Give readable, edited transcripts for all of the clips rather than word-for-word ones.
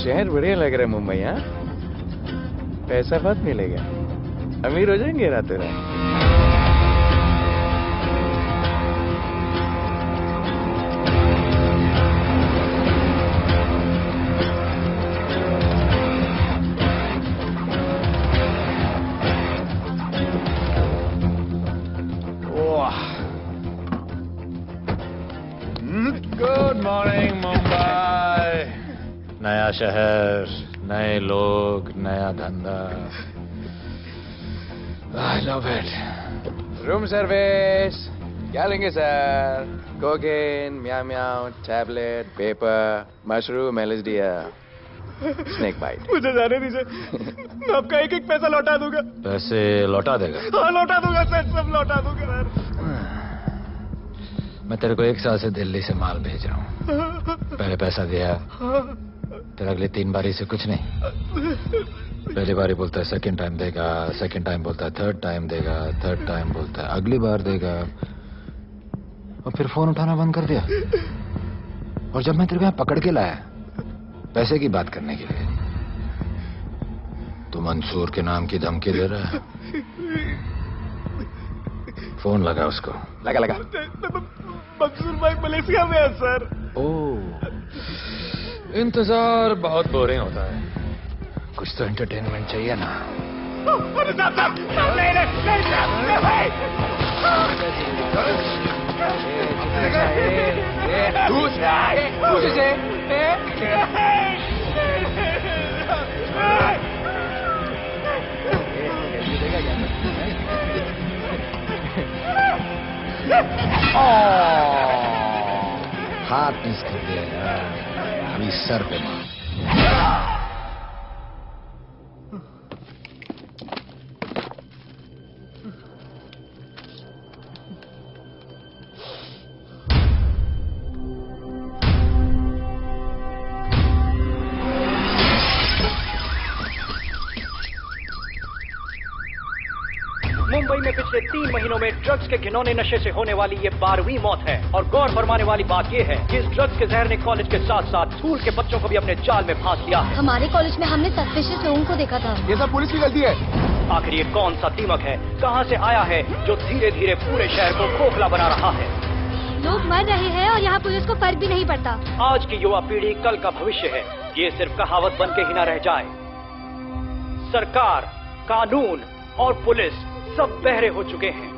शहर बढ़िया लग रहा है मुंबई। हाँ, पैसा बहुत मिलेगा, अमीर हो जाएंगे रातों रात। Good morning Mumbai. नया शहर, नए लोग, नया धंधा। I love it. Room service क्या लेंगे sir? Cocaine, meow meow, tablet, paper, mushroom, LSD, snake bite. मुझे जाने दीजिए, मैं आपका एक एक पैसा लौटा दूंगा। पैसे लौटा देगा? हाँ लौटा दूंगा सर, सब लौटा दूंगा सर। मैं तेरे को 1 साल से दिल्ली से माल भेज रहा हूँ। पहले पैसा दिया, फिर अगले 3 बारी से कुछ नहीं। पहली बारी बोलता है सेकंड टाइम देगा, सेकंड टाइम बोलता है थर्ड टाइम देगा, थर्ड टाइम बोलता है अगली बार देगा, और फिर फोन उठाना बंद कर दिया। और जब मैं तेरे को यहाँ पकड़ के लाया पैसे की बात करने के लिए, तो मंसूर के नाम की धमकी दे रहा है। फोन लगा उसको। लगा लगा। मंसूर भाई मलेशिया में है सर। ओह, इंतजार बहुत बोरिंग होता है, कुछ तो एंटरटेनमेंट चाहिए ना। अरे साहब साहब, नहीं नहीं हाथ मिस कर दिया यार, अभी सर पे मार। मुंबई में पिछले 3 महीनों में ड्रग्स के घिनौने नशे से होने वाली ये 12वीं मौत है। और गौर फरमाने वाली बात ये है कि इस ड्रग्स के जहर ने कॉलेज के साथ साथ स्कूल के बच्चों को भी अपने जाल में फांस लिया है। हमारे कॉलेज में हमने सस्पिशियस लोगों को देखा था। ये सब पुलिस की गलती है। आखिर ये कौन सा दीमक है, कहां से आया है, जो धीरे धीरे पूरे शहर को खोखला बना रहा है? लोग मर रहे हैं और यहाँ पुलिस को फर्क भी नहीं पड़ता। आज की युवा पीढ़ी कल का भविष्य है, ये सिर्फ कहावत बन के ही न रह जाए। सरकार, कानून और पुलिस सब बहरे हो चुके हैं।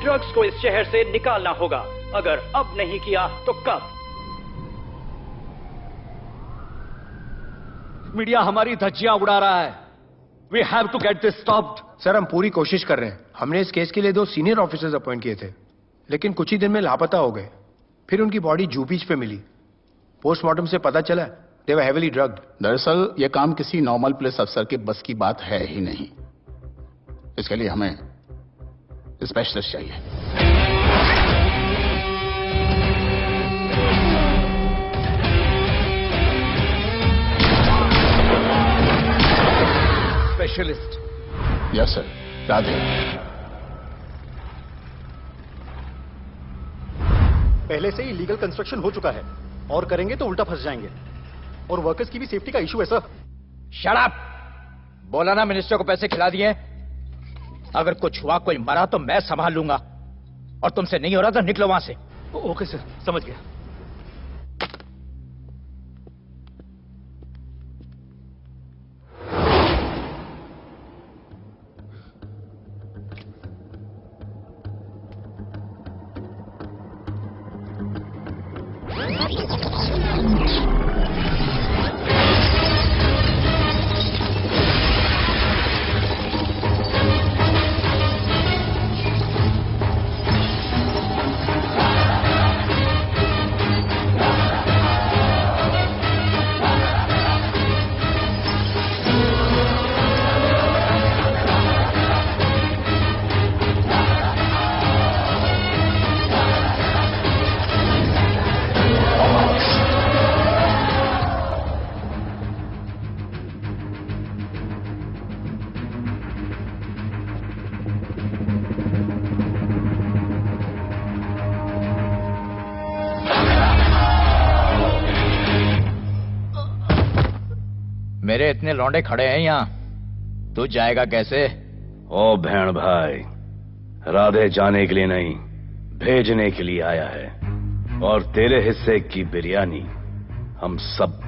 ड्रग्स को इस शहर से निकालना होगा। अगर अब नहीं किया तो कब? मीडिया हमारी धज्जियां उड़ा रहा है। We have to get this stopped. Sir हम पूरी कोशिश कर रहे हैं। हमने इस केस के लिए 2 सीनियर ऑफिसर्स अपॉइंट किए थे, लेकिन कुछ ही दिन में लापता हो गए। फिर उनकी बॉडी जू बीच पे मिली। पोस्टमार्टम से पता चला दे वर हेवीली ड्रग्ड। दरअसल यह काम किसी नॉर्मल पुलिस अफसर के बस की बात है ही नहीं। इसके लिए हमें स्पेशलिस्ट चाहिए। स्पेशलिस्ट? Yes sir, Radhe. पहले से ही लीगल कंस्ट्रक्शन हो चुका है, और करेंगे तो उल्टा फंस जाएंगे। और वर्कर्स की भी सेफ्टी का इशू है सर। Shut up! बोला ना मिनिस्टर को पैसे खिला दिए। अगर कुछ हुआ, कोई मरा तो मैं संभाल लूंगा, और तुमसे नहीं हो रहा तो निकलो वहां से। ओके सर, समझ गया। मेरे इतने लौंडे खड़े हैं यहाँ, तू जाएगा कैसे? ओ बहन भाई, राधे जाने के लिए नहीं, भेजने के लिए आया है। और तेरे हिस्से की बिरयानी हम सब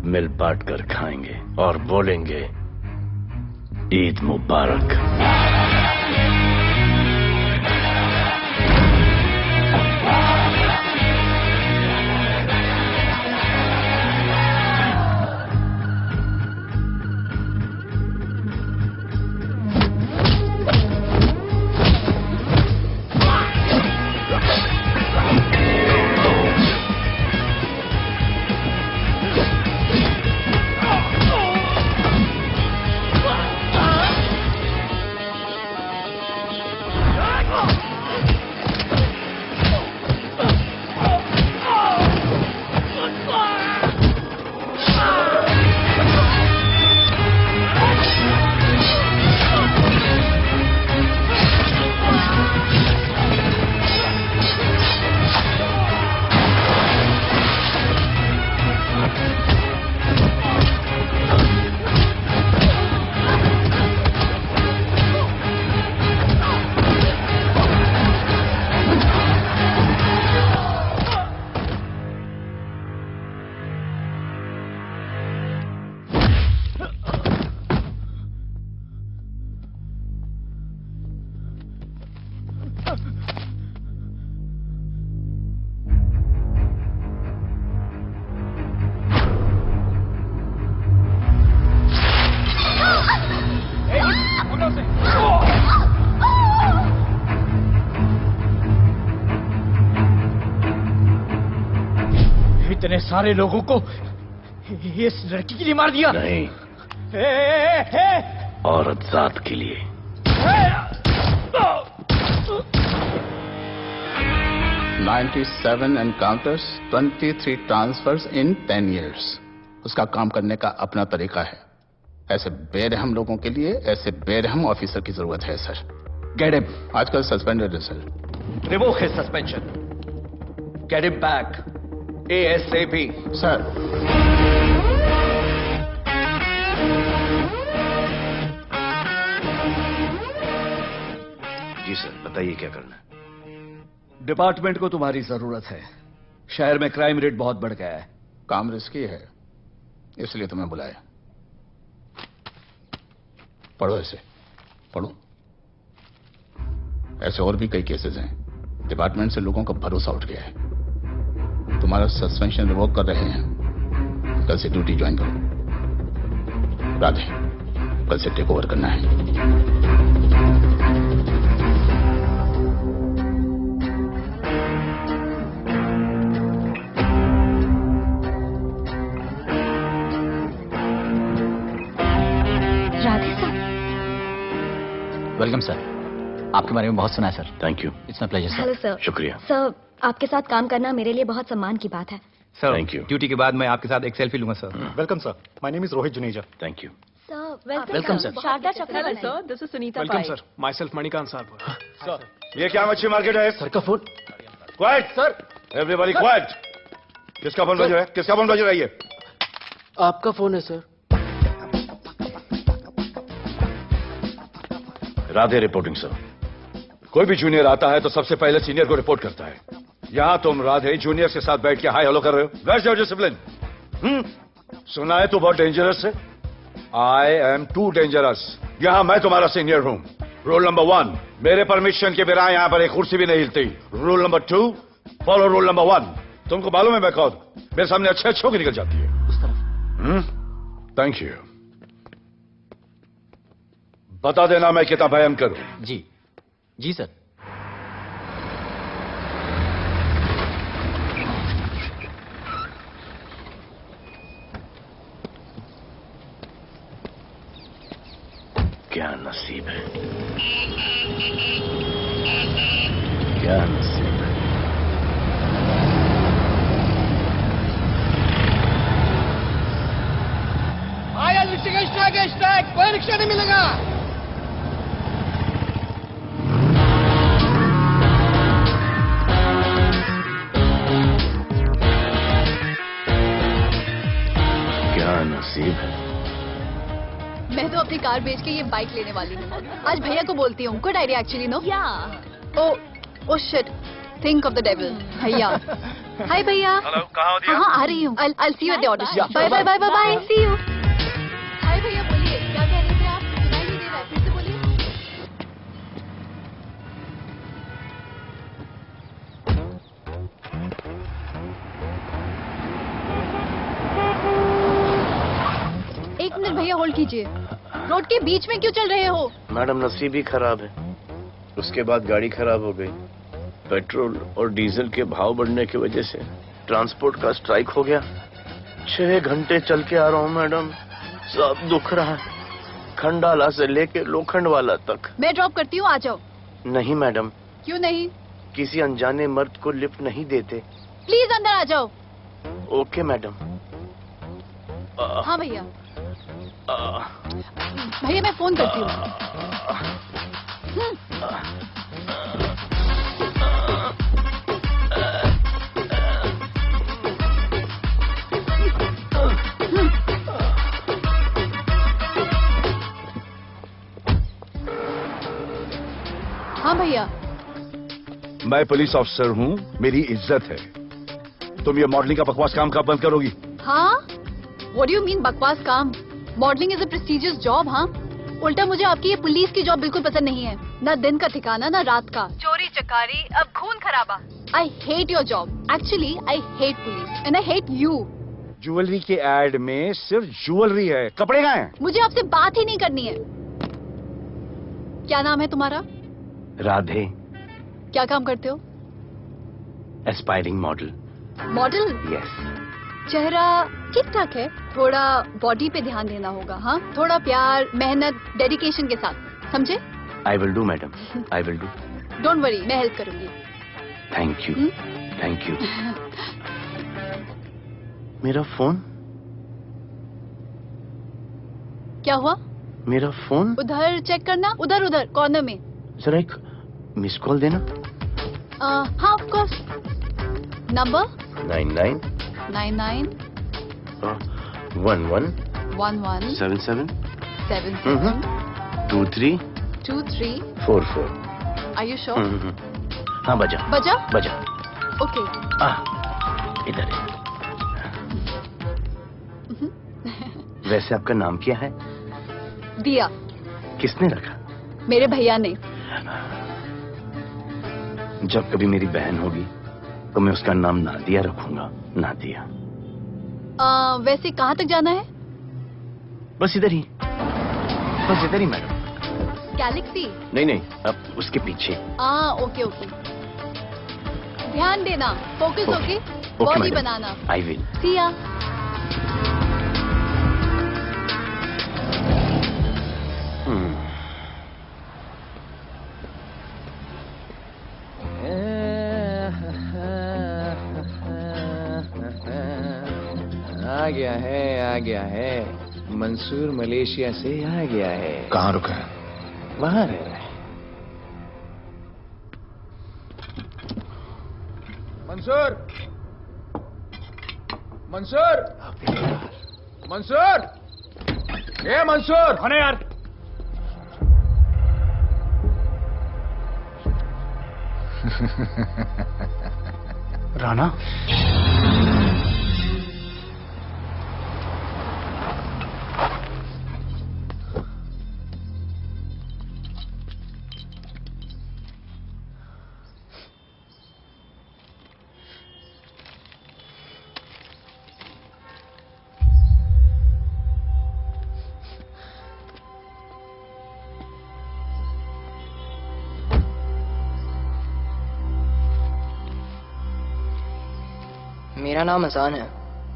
मिल बांट कर खाएंगे और बोलेंगे ईद मुबारक। इतने सारे लोगों को इस लड़की के लिए मार दिया? नहीं, औरत जात के लिए। 97 एनकाउंटर्स, 23 ट्रांसफर्स इन 10 years। उसका काम करने का अपना तरीका है। ऐसे बेरहम लोगों के लिए ऐसे बेरहम ऑफिसर की जरूरत है सर। Get him. आजकल सस्पेंडेड है sir. Revoke his suspension. Get him back ASAP। Sir. जी सर, बताइए क्या करना है। डिपार्टमेंट को तुम्हारी जरूरत है। शहर में क्राइम रेट बहुत बढ़ गया है। काम रिस्की है, इसलिए तुम्हें बुलाया। पढ़ो इसे, पढ़ो। ऐसे और भी कई केसेस हैं। डिपार्टमेंट से लोगों का भरोसा उठ गया है। तुम्हारा सस्पेंशन रिवोक कर रहे हैं। कल से ड्यूटी ज्वाइन करो। राधे, कल से टेक ओवर करना है। राधे सर। Welcome sir. आपके बारे में बहुत सुना है sir. Thank you. It's my pleasure sir. Hello sir. शुक्रिया सर, आपके साथ काम करना मेरे लिए बहुत सम्मान की बात है। Sir, thank you. ड्यूटी के बाद मैं आपके साथ एक सेल्फी लूंगा sir. Welcome sir, my name is Rohit Juneja. Thank you. Welcome sir. Sharda Chakraborty sir, this is Sunita welcome sir, myself Manikant साहब। सर, ये क्या मच्छी मार्केट है? सर का phone. Quiet sir, everybody quiet. किसका फोन बज रहा है? किसका फोन बज रहा है? ये आपका फोन है सर। Radhe reporting sir. कोई भी जूनियर आता है तो सबसे पहले सीनियर को रिपोर्ट करता है। यहां तुम राधे जूनियर के साथ बैठ के हाई हेलो कर रहे हो। Where's your discipline? सुना है तू बहुत डेंजरस है। I am too dangerous. यहां मैं तुम्हारा सीनियर हूं। रूल नंबर 1, मेरे परमिशन के बिना यहां पर एक कुर्सी भी नहीं हिलती। Rule number 2, follow rule number 1। तुमको मालूम है मैं कौन? मेरे सामने अच्छे अच्छों की निकल जाती है। उस तरफ। Thank you. बता देना मैं कितना भयंकर हूं। जी जी सर। क्या नसीब है, क्या नसीब है। आया रिक्शा स्ट्राइक, कोई रिक्शा नहीं मिलेगा। क्या नसीब है, कार बेच के ये बाइक लेने वाली हूँ। आज भैया को बोलती हूँ। Good idea actually, no? Oh shit, think of the devil. भैया, हाय भैया। हेलो, कहाँ हो दिया? हाँ, आ रही हूँ। I'll see you at the audition. Bye bye bye bye bye, see you. Hi भैया, बोलिए क्या कह रहे थे आप? सुनाई नहीं दे रहा है, फिर से बोलिए। एक मिनट भैया, होल्ड कीजिए। रोड के बीच में क्यों चल रहे हो? मैडम, नसीब ही खराब है। उसके बाद गाड़ी खराब हो गई। पेट्रोल और डीजल के भाव बढ़ने की वजह से ट्रांसपोर्ट का स्ट्राइक हो गया। 6 घंटे चल के आ रहा हूँ मैडम, सब दुख रहा है, खंडाला से लेके लोखंडवाला तक। मैं ड्रॉप करती हूँ, आ जाओ। नहीं मैडम। क्यों नहीं? किसी अनजाने मर्द को लिफ्ट नहीं देते। प्लीज अंदर आ जाओ। Okay madam. हाँ भैया। भैया मैं फोन करती हूँ। हाँ भैया। मैं पुलिस ऑफिसर हूँ, मेरी इज्जत है। तुम ये मॉडलिंग का बकवास काम कब बंद करोगी? हाँ? What do you mean बकवास काम? Modelling is a prestigious job. हाँ, उल्टा मुझे आपकी ये पुलिस की जॉब बिल्कुल पसंद नहीं है। ना दिन का ठिकाना, ना रात का। चोरी चकारी, अब खून खराबा। I hate your job. Actually, I hate police and I hate you. Jewellery के एड में सिर्फ ज्वेलरी है, कपड़े कहाँ हैं? मुझे आपसे बात ही नहीं करनी है। क्या नाम है तुम्हारा? राधे। क्या काम करते हो? Aspiring model. मॉडल? यस। चेहरा ठीक ठाक है, थोड़ा बॉडी पे ध्यान देना होगा। हाँ, थोड़ा प्यार, मेहनत, डेडिकेशन के साथ, समझे? I will do madam, I will do. Don't worry, मैं हेल्प करूंगी। Thank you, thank you. मेरा फोन? क्या हुआ? मेरा फोन? उधर चेक करना, उधर उधर कॉर्नर में। जरा एक मिस कॉल देना। हाँ, of course. Number 99 99 11 11 77 77 23 23 44। Are you sure? हाँ, बजा बजा बजा। ओके। इधर है। वैसे आपका नाम क्या है? दिया। किसने रखा? मेरे भैया ने। जब कभी मेरी बहन होगी तो मैं उसका नाम नादिया रखूंगा। नादिया। वैसे कहाँ तक जाना है? बस इधर ही, बस इधर ही मैडम। गैलेक्सी? नहीं नहीं, अब उसके पीछे। Okay okay. ध्यान देना, फोकस ओके। बॉडी बनाना। I will. See ya. आ गया है। मंसूर मलेशिया से आ गया है। कहाँ रुका है? वहां रह रहा है। मंसूर, मंसूर, मंसूर, ए मंसूर। कौन है यार? राणा? मेरा नाम अजान है।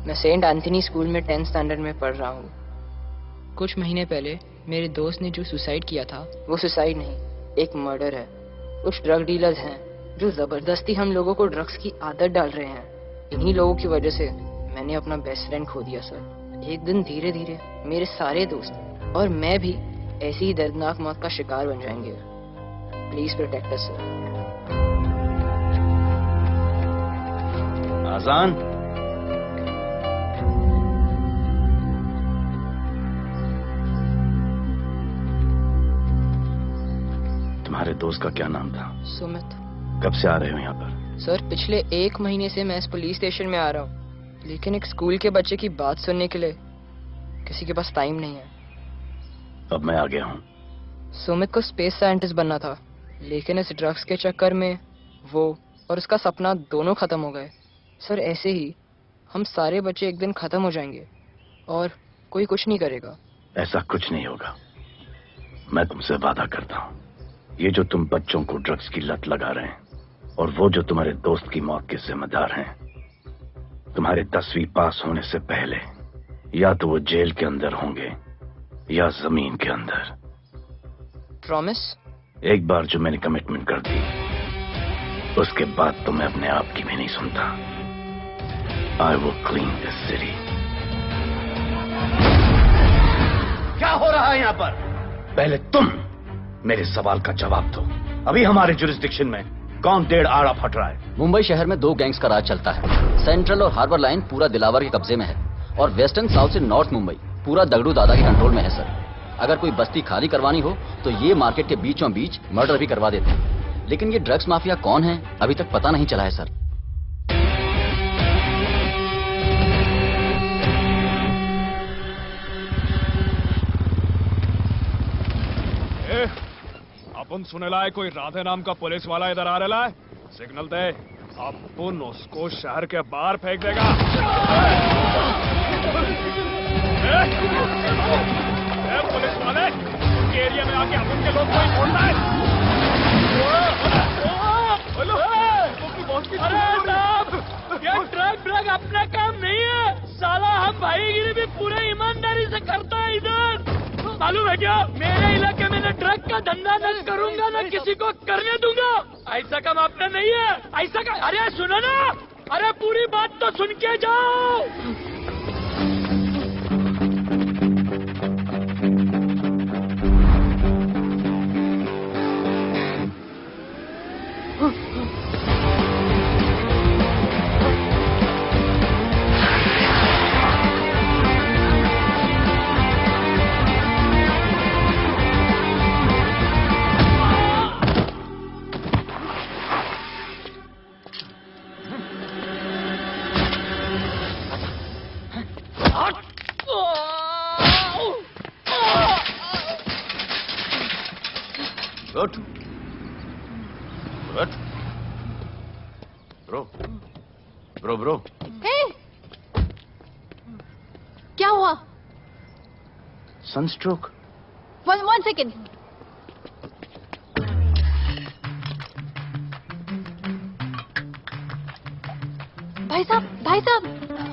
मैं सेंट एंथनी स्कूल में 10th स्टैंडर्ड में पढ़ रहा हूँ। कुछ महीने पहले मेरे दोस्त ने जो सुसाइड किया था, वो सुसाइड नहीं, एक मर्डर है। कुछ ड्रग डीलर्स हैं जो जबरदस्ती हम लोगों को ड्रग्स की आदत डाल रहे हैं। इन्हीं लोगों की वजह से मैंने अपना बेस्ट फ्रेंड खो दिया सर। एक दिन धीरे धीरे मेरे सारे दोस्त और मैं भी ऐसी ही दर्दनाक मौत का शिकार बन जाएंगे। Please protect us sir. आजान। तुम्हारे दोस्त का क्या नाम था? सुमित। कब से आ रहे हो यहाँ पर? सर पिछले 1 महीने से मैं इस पुलिस स्टेशन में आ रहा हूँ, लेकिन एक स्कूल के बच्चे की बात सुनने के लिए किसी के पास टाइम नहीं है। अब मैं आ गया हूँ। सुमित को स्पेस साइंटिस्ट बनना था, लेकिन इस ड्रग्स के चक्कर में वो और उसका सपना दोनों खत्म हो गए। सर ऐसे ही हम सारे बच्चे एक दिन खत्म हो जाएंगे और कोई कुछ नहीं करेगा। ऐसा कुछ नहीं होगा, मैं तुमसे वादा करता हूँ। ये जो तुम बच्चों को ड्रग्स की लत लगा रहे हैं और वो जो तुम्हारे दोस्त की मौत के जिम्मेदार हैं, तुम्हारे 10वीं पास होने से पहले या तो वो जेल के अंदर होंगे या जमीन के अंदर। प्रॉमिस? एक बार जो मैंने कमिटमेंट कर दी, उसके बाद तो मैं अपने आप की भी नहीं सुनता। I will clean this city. क्या हो रहा है यहाँ पर? पहले तुम मेरे सवाल का जवाब दो। अभी हमारे जुरिस्डिक्शन में कौन 1.5 आड़ा फट रहा है? मुंबई शहर में 2 गैंग्स का राज चलता है। सेंट्रल और हार्बर लाइन पूरा दिलावर के कब्जे में है और वेस्टर्न साउथ से नॉर्थ मुंबई पूरा दगड़ू दादा के कंट्रोल में है सर। अगर कोई बस्ती खाली करवानी हो तो ये मार्केट के बीचों बीच मर्डर भी करवा देते हैं। लेकिन ये ड्रग्स माफिया कौन है अभी तक पता नहीं चला है सर। अपन सुनेला है कोई राधे नाम का पुलिस वाला इधर आ रहा है। सिग्नल दे, अपन उसको शहर के बाहर फेंक देगा। पुलिस वाले एरिया में आके अपन के लोग कोई छोड़ता है? अरे साहब, ये ड्रग अपना काम नहीं है साला। हम भाईगिरी भी पूरे ईमानदारी से करता है इधर। मालूम है क्या, मेरे इलाके में न ड्रग का धंधा न करूंगा न किसी को करने दूंगा। ऐसा काम अपना नहीं है। ऐसा का अरे सुनो ना, अरे पूरी बात तो सुन के जाओ। ब्रो क्या हुआ? सनस्ट्रोक। 1 सेकेंड। भाई साहब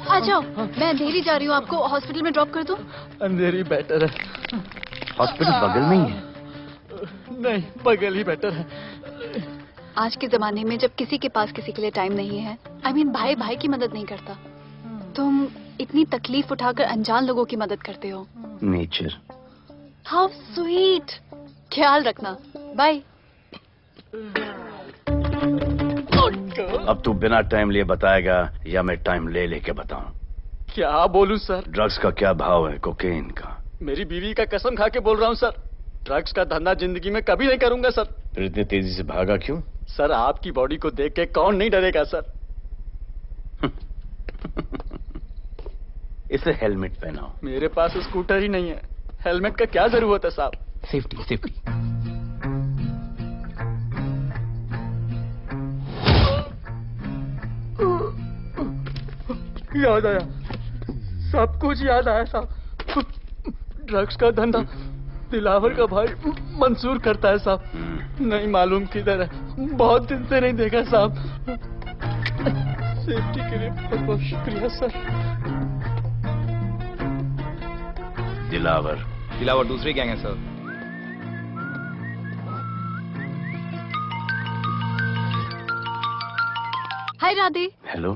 आ जाओ। मैं अंधेरी जा रही हूँ, आपको हॉस्पिटल में ड्रॉप कर दूं? अंधेरी बेटर है। हॉस्पिटल बगल में ही है? नहीं, बगल ही बेटर है। आज के जमाने में जब किसी के पास किसी के लिए टाइम नहीं है, I mean, भाई भाई की मदद नहीं करता। तुम इतनी तकलीफ उठाकर अनजान लोगों की मदद करते हो। नेचर। How sweet. ख्याल रखना, बाय। अब तू बिना टाइम लिए बताएगा या मैं टाइम ले लेके बताऊं? क्या बोलूं सर? ड्रग्स का क्या भाव है कोकेन का? मेरी बीवी का कसम खा के बोल रहा हूं सर, ड्रग्स का धंधा जिंदगी में कभी नहीं करूंगा सर। फिर इतनी तेजी से भागा क्यों? सर आपकी बॉडी को देख के कौन नहीं डरेगा सर। इसे हेलमेट पहनाओ। मेरे पास स्कूटर ही नहीं है, हेलमेट का क्या जरूरत है साहब? सेफ्टी। याद आया, सब कुछ याद आया साहब। ड्रग्स का धंधा दिलावर का भाई मंसूर करता है साहब। नहीं मालूम किधर है, बहुत दिन से नहीं देखा साहब। सेफ्टी के लिए बहुत बहुत शुक्रिया सर। दिलावर दूसरी गैंग है सर। हाय राधे। हेलो।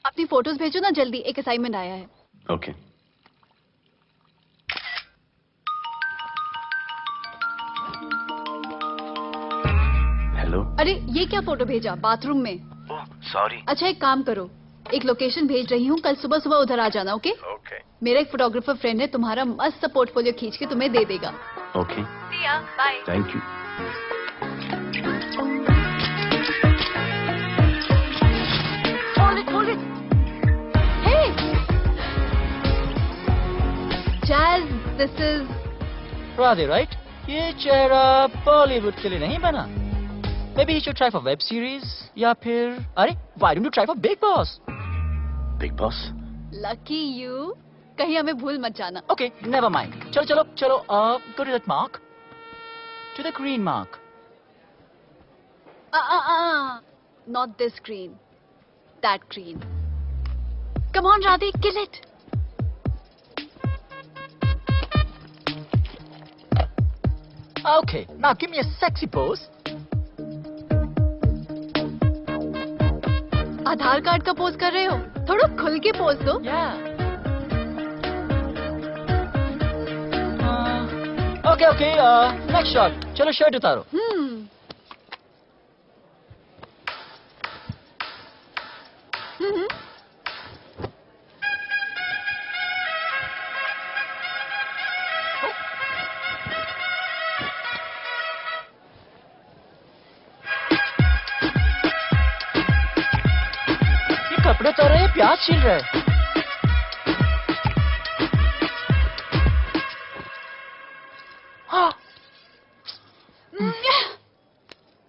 अपनी फोटोज भेजो ना जल्दी, एक असाइनमेंट आया है। ओके। हेलो। अरे ये क्या फोटो भेजा बाथरूम में? सॉरी। अच्छा एक काम करो, एक लोकेशन भेज रही हूँ, कल सुबह सुबह उधर आ जाना। ओके? मेरा एक फोटोग्राफर फ्रेंड है, तुम्हारा मस्त सा पोर्टफोलियो खींच के तुम्हें दे देगा। Okay. Bye. Thank you. This is Radhe, right? ये चेहरा बॉलीवुड के लिए नहीं बना. Maybe he should try for web series या फिर अरे why don't you try for Big Boss? Big Boss? Lucky you. कहीं हमें भूल मत जाना. Okay, never mind. चलो चलो चलो. Go to that mark. To the green mark. Not this green. That green. Come on, Radhe, kill it. Okay, now give me a sexy pose. Aadhaar card का pose कर रहे हो? थोड़ा खुल के पोज दो. Okay, okay. Next shot. चलो shirt उतारो. कपड़े तो रहे, प्याज छील रहे.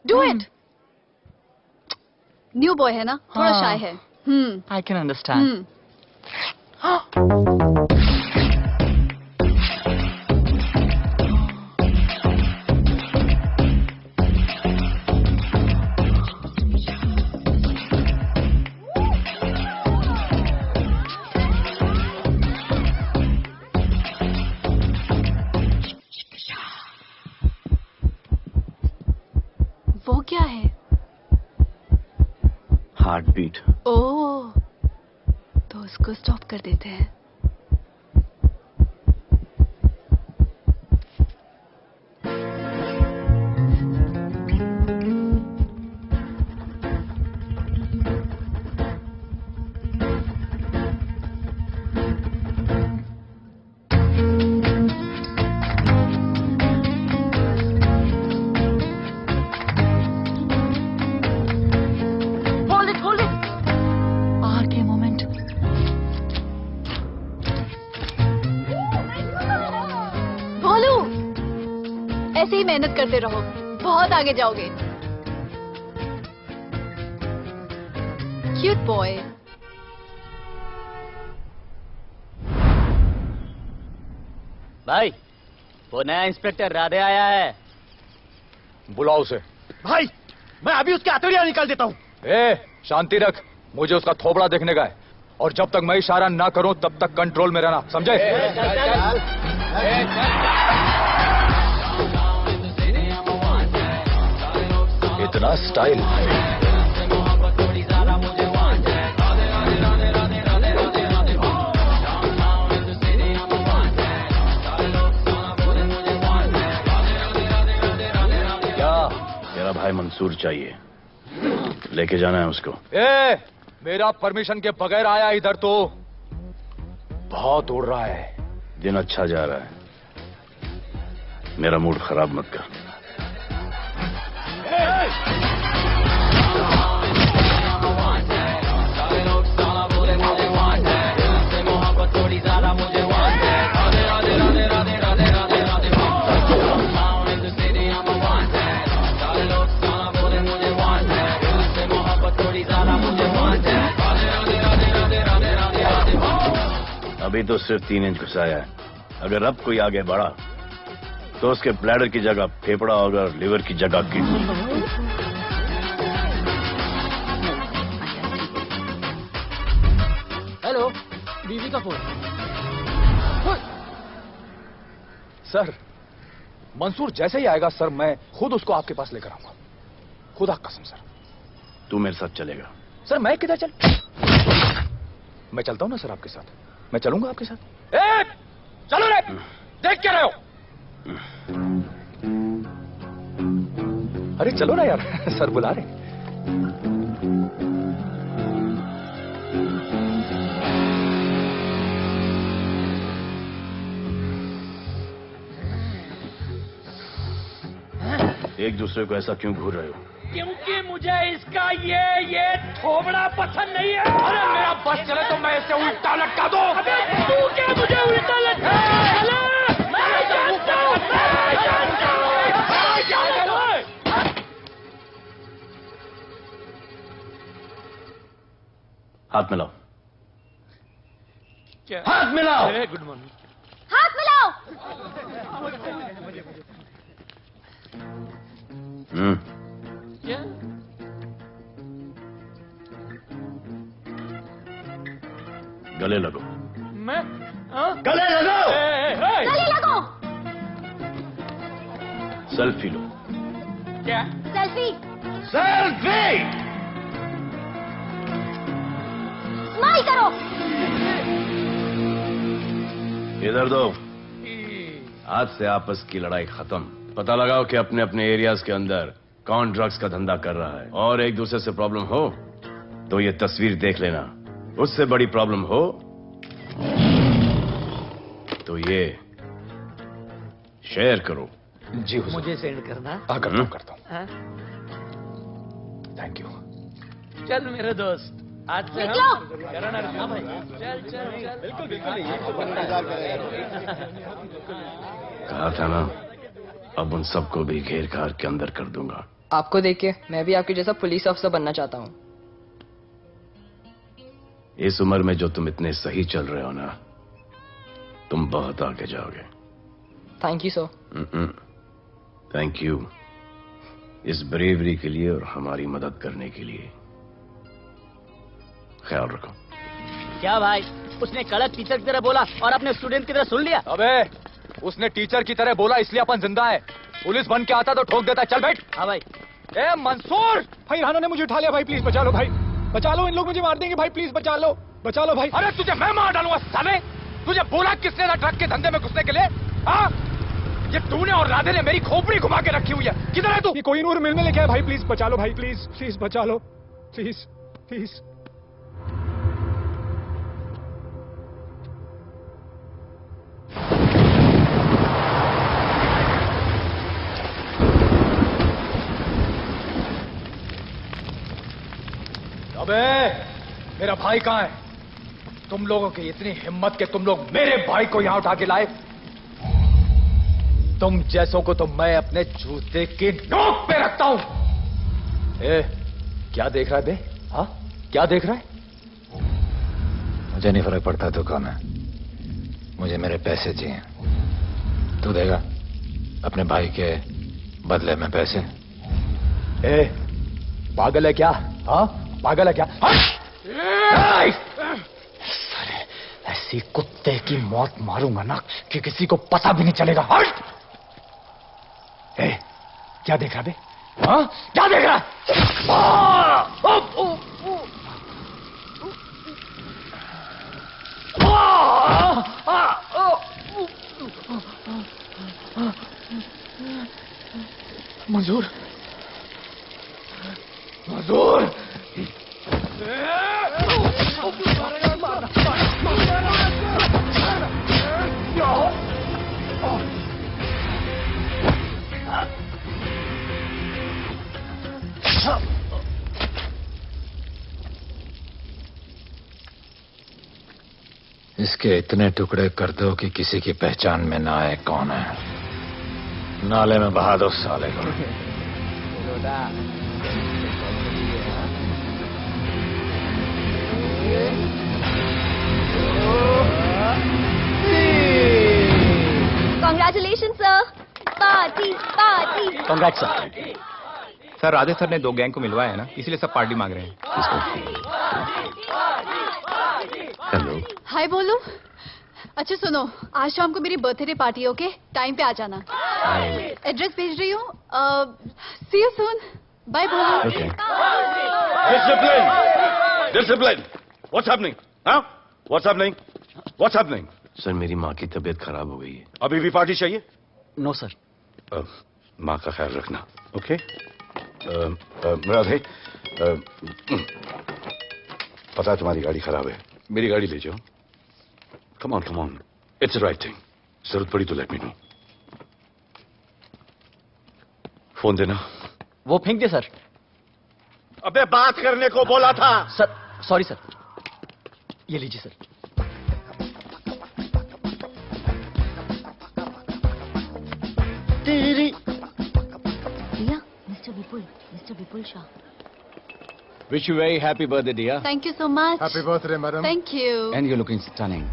Do it. न्यू बॉय है ना, थोड़ा शाय है. I can understand. वो क्या है? Heart beat. ओह, तो उसको स्टॉप कर देते हैं. ऐसे ही मेहनत करते रहो, बहुत आगे जाओगे. Cute boy. भाई, वो नया इंस्पेक्टर राधे आया है. बुलाओ उसे. भाई, मैं अभी उसके हथौड़ियां निकाल देता हूँ. शांति रख. मुझे उसका थोबड़ा देखने का है, और जब तक मैं इशारा ना करूं तब तक कंट्रोल में रहना, समझे? इतना स्टाइल. क्या? तेरा भाई मंसूर चाहिए, लेके जाना है उसको. मेरा परमिशन के बगैर आया इधर तो. बहुत उड़ रहा है. दिन अच्छा जा रहा है, मेरा मूड खराब मत कर. अभी तो सिर्फ 3 इंच घुसाया है. अगर अब कोई आगे बढ़ा तो उसके ब्लैडर की जगह फेफड़ा होगा और लिवर की जगह किडनी. हेलो, बीवी का फोन. सर, मंसूर जैसे ही आएगा सर, मैं खुद उसको आपके पास लेकर आऊंगा. खुदा कसम सर. तू मेरे साथ चलेगा? सर मैं किधर चल? मैं चलता हूं ना सर आपके साथ. मैं चलूंगा आपके साथ. चलो रे, देख क्या रहे हो? अरे चलो ना यार, सर बुला रहे. एक दूसरे को ऐसा क्यों घूर रहे हो? क्योंकि मुझे इसका ये थोबड़ा पसंद नहीं है. अरे मेरा बस चले तो मैं इसे उल्टा लटका दूं. अबे तू क्या मुझे उल्टा लटका? हाथ मिलाओ। क्या? हाथ मिलाओ। Good morning. हाथ मिलाओ। क्या? गले लगो। मैं? हाँ? गले लगो। गले लगो। सेल्फी लो। क्या? सेल्फी। सेल्फी। स्माइल करो। इधर दो। आज से आपस की लड़ाई खत्म। पता लगाओ कि अपने अपने एरियाज के अंदर कौन ड्रग्स का धंधा कर रहा है, और एक दूसरे से प्रॉब्लम हो तो ये तस्वीर देख लेना। उससे बड़ी प्रॉब्लम हो तो ये शेयर करो। जी हुजूर। मुझे सेंड करना। करता हूँ। हाँ? Thank you. चल मेरे दोस्त, आज से निकलो। करो ना। हाँ भाई, चल चल चल। बिल्कुल बिल्कुल। कहा था ना, अब उन सबको भी घेर घार के अंदर कर दूंगा। आपको देख के मैं भी आपके जैसा पुलिस ऑफिसर बनना चाहता हूँ। इस उम्र में जो तुम इतने सही चल रहे हो ना, तुम बहुत आगे जाओगे। Thank you sir. Thank you इस ब्रेवरी के लिए और हमारी मदद करने के लिए। ख्याल रखो। क्या भाई, उसने कड़क टीचर की तरह बोला और अपने स्टूडेंट की तरह सुन लिया? अबे उसने टीचर की तरह बोला इसलिए अपन जिंदा है। पुलिस बन के आता तो ठोक देता। चल बैठ। हाँ भाई। ए मंसूर, भाई राना ने मुझे उठा लिया। भाई प्लीज बचा लो। भाई बचा लो, इन लोग मुझे मार देंगे। भाई प्लीज बचा लो, बचा लो भाई। अरे तुझे मैं मार डालूंगा साले। तुझे बोला किसने था ट्रक के धंधे में घुसने के लिए? हाँ, ये तूने और राधे ने मेरी खोपड़ी घुमा के रखी हुई है। किधर है तू? ये कोई नूर मिल में लेके आया। भाई प्लीज बचा लो। भाई प्लीज प्लीज बचा लो, प्लीज प्लीज। अबे मेरा भाई कहाँ है? तुम लोगों की इतनी हिम्मत कि तुम लोग मेरे भाई को यहां उठा के लाए। तुम जैसों को तो मैं अपने जूते की नोक पे रखता हूं। ए, क्या देख रहा है बे? हाँ, क्या देख रहा है? मुझे नहीं फर्क पड़ता तू कौन है। मुझे मेरे पैसे चाहिए। तू देगा अपने भाई के बदले में पैसे? ए, पागल है क्या? हाँ, पागल है क्या? साले ऐसी कुत्ते की मौत मारूंगा ना कि किसी को पता भी नहीं चलेगा। हट! ए, क्या देख रहा बे? हाँ, क्या देख रहा? मंजूर, मंजूर। इसके इतने टुकड़े कर दो कि किसी की पहचान में ना आए कौन है। नाले में बहा दो साले को। Congratulations, sir. Party party. Congrats sir. Sir Radhe sir ने 2 गैंग को मिलवाया है ना, इसलिए सब पार्टी मांग रहे हैं। हेलो। हाय बोलू। अच्छा सुनो, आज शाम को मेरी बर्थडे पार्टी, ओके? टाइम पे आ जाना। एड्रेस भेज रही हूँ। सी यू सून। बाय बोलू। Discipline! Discipline! What's happening? Huh? What's happening? What's happening? Sir मेरी माँ की तबीयत खराब हो गई है। अभी भी पार्टी चाहिए? No sir. माँ का ख्याल रखना, ओके? राधे, पता है तुम्हारी गाड़ी खराब है, मेरी गाड़ी ले जाओ। Come on, come on, it's the right thing. जरूरत पड़ी तो लेट मी नो। फोन देना। वो फेंक दे सर। अबे बात करने को बोला था। Sir sorry sir. ये लीजिए सर। भैया, mister Vipul Shah. Wish you very happy birthday, dear. Thank you so much. Happy birthday, madam. Thank you. And you're looking stunning.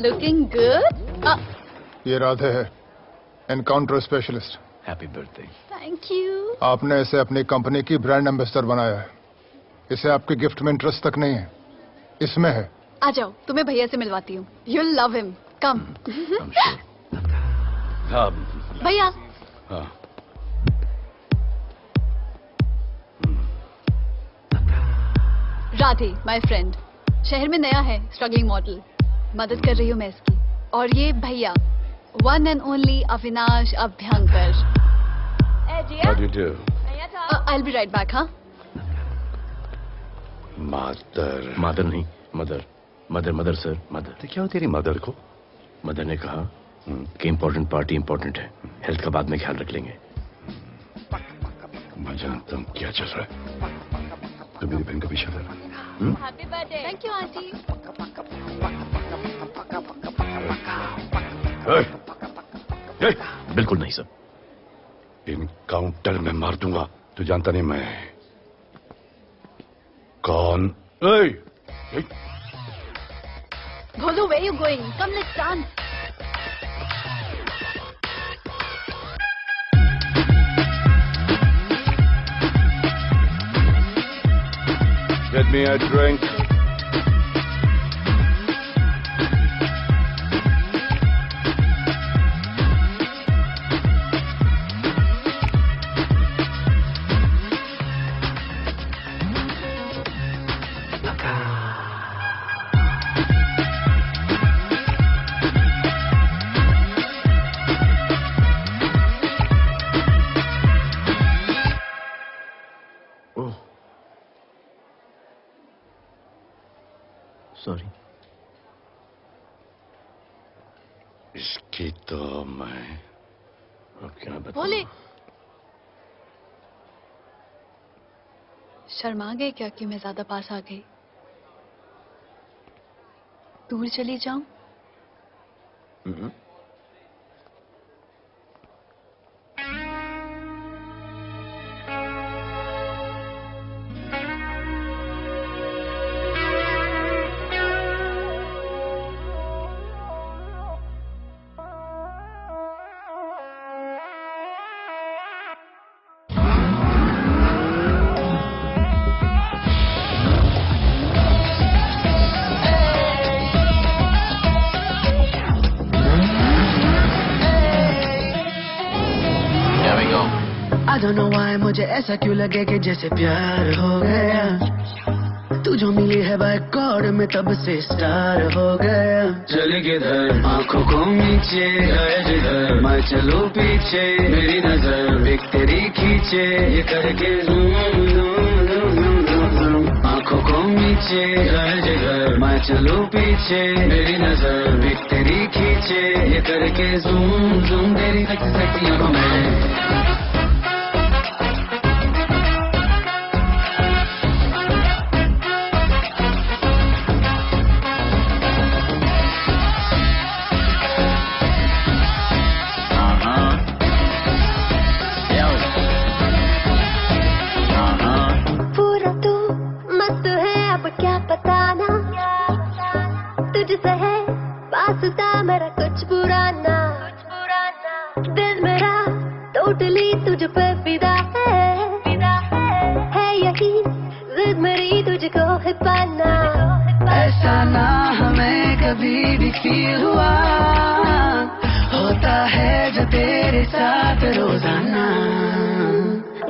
Looking good. ये राधे है, encounter specialist. Happy birthday. Thank you. आपने इसे अपनी company की brand ambassador बनाया है। इसे आपके गिफ्ट में इंटरेस्ट तक नहीं है, इसमें है। आ जाओ, तुम्हें भैया से मिलवाती हूँ। You'll love him. Come. हाँ भैया। हाँ राधे, my friend. शहर में नया है, स्ट्रगलिंग मॉडल। मदद कर रही हूँ मैं इसकी। और ये भैया, one and only Avinash Abhyankar. How do you do? I'll be right back, हाँ? मदर नहीं, मदर सर, मदर। तो क्या हो तेरी मदर को? मदर ने कहा कि इम्पोर्टेंट पार्टी इम्पोर्टेंट है, हेल्थ का बाद में ख्याल रख लेंगे। मैं जानता हूँ क्या चल रहा है। तो मेरी बहन का पीछा कर रहा। Happy birthday. Thank you, auntie. बिल्कुल नहीं सर। इनकाउंटर में मार दूंगा। तू जानता नहीं मैं कौन? Bholu, where you going? Come, let's dance. Get me a drink. Sorry. इसकी तो मैं अब क्या बताऊं? भोले, शर्मा गए क्या कि मैं ज्यादा पास आ गई? दूर चली जाऊं? I don't know why मुझे ऐसा क्यों लगे कि जैसे प्यार हो गया। तू जो मिली है बाय गॉड में तब से स्टार हो गया। चले किधर आंखों को नीचे गए जिधर, मैं चलूं पीछे मेरी नजर एक तेरी खींचे ये करके आंखों को नीचे गए जिधर, मैं चलूं पीछे मेरी नजर एक तेरी खींचे ये करके जूम जूम तेरी सेक्सी आंखों में। मेरा कुछ पुराना दिल मेरा टोटली तुझ पे फिदा है यही जिद मेरी तुझको है पाना। ऐसा ना हमें कभी भी फील हुआ, होता है जो तेरे साथ रोजाना।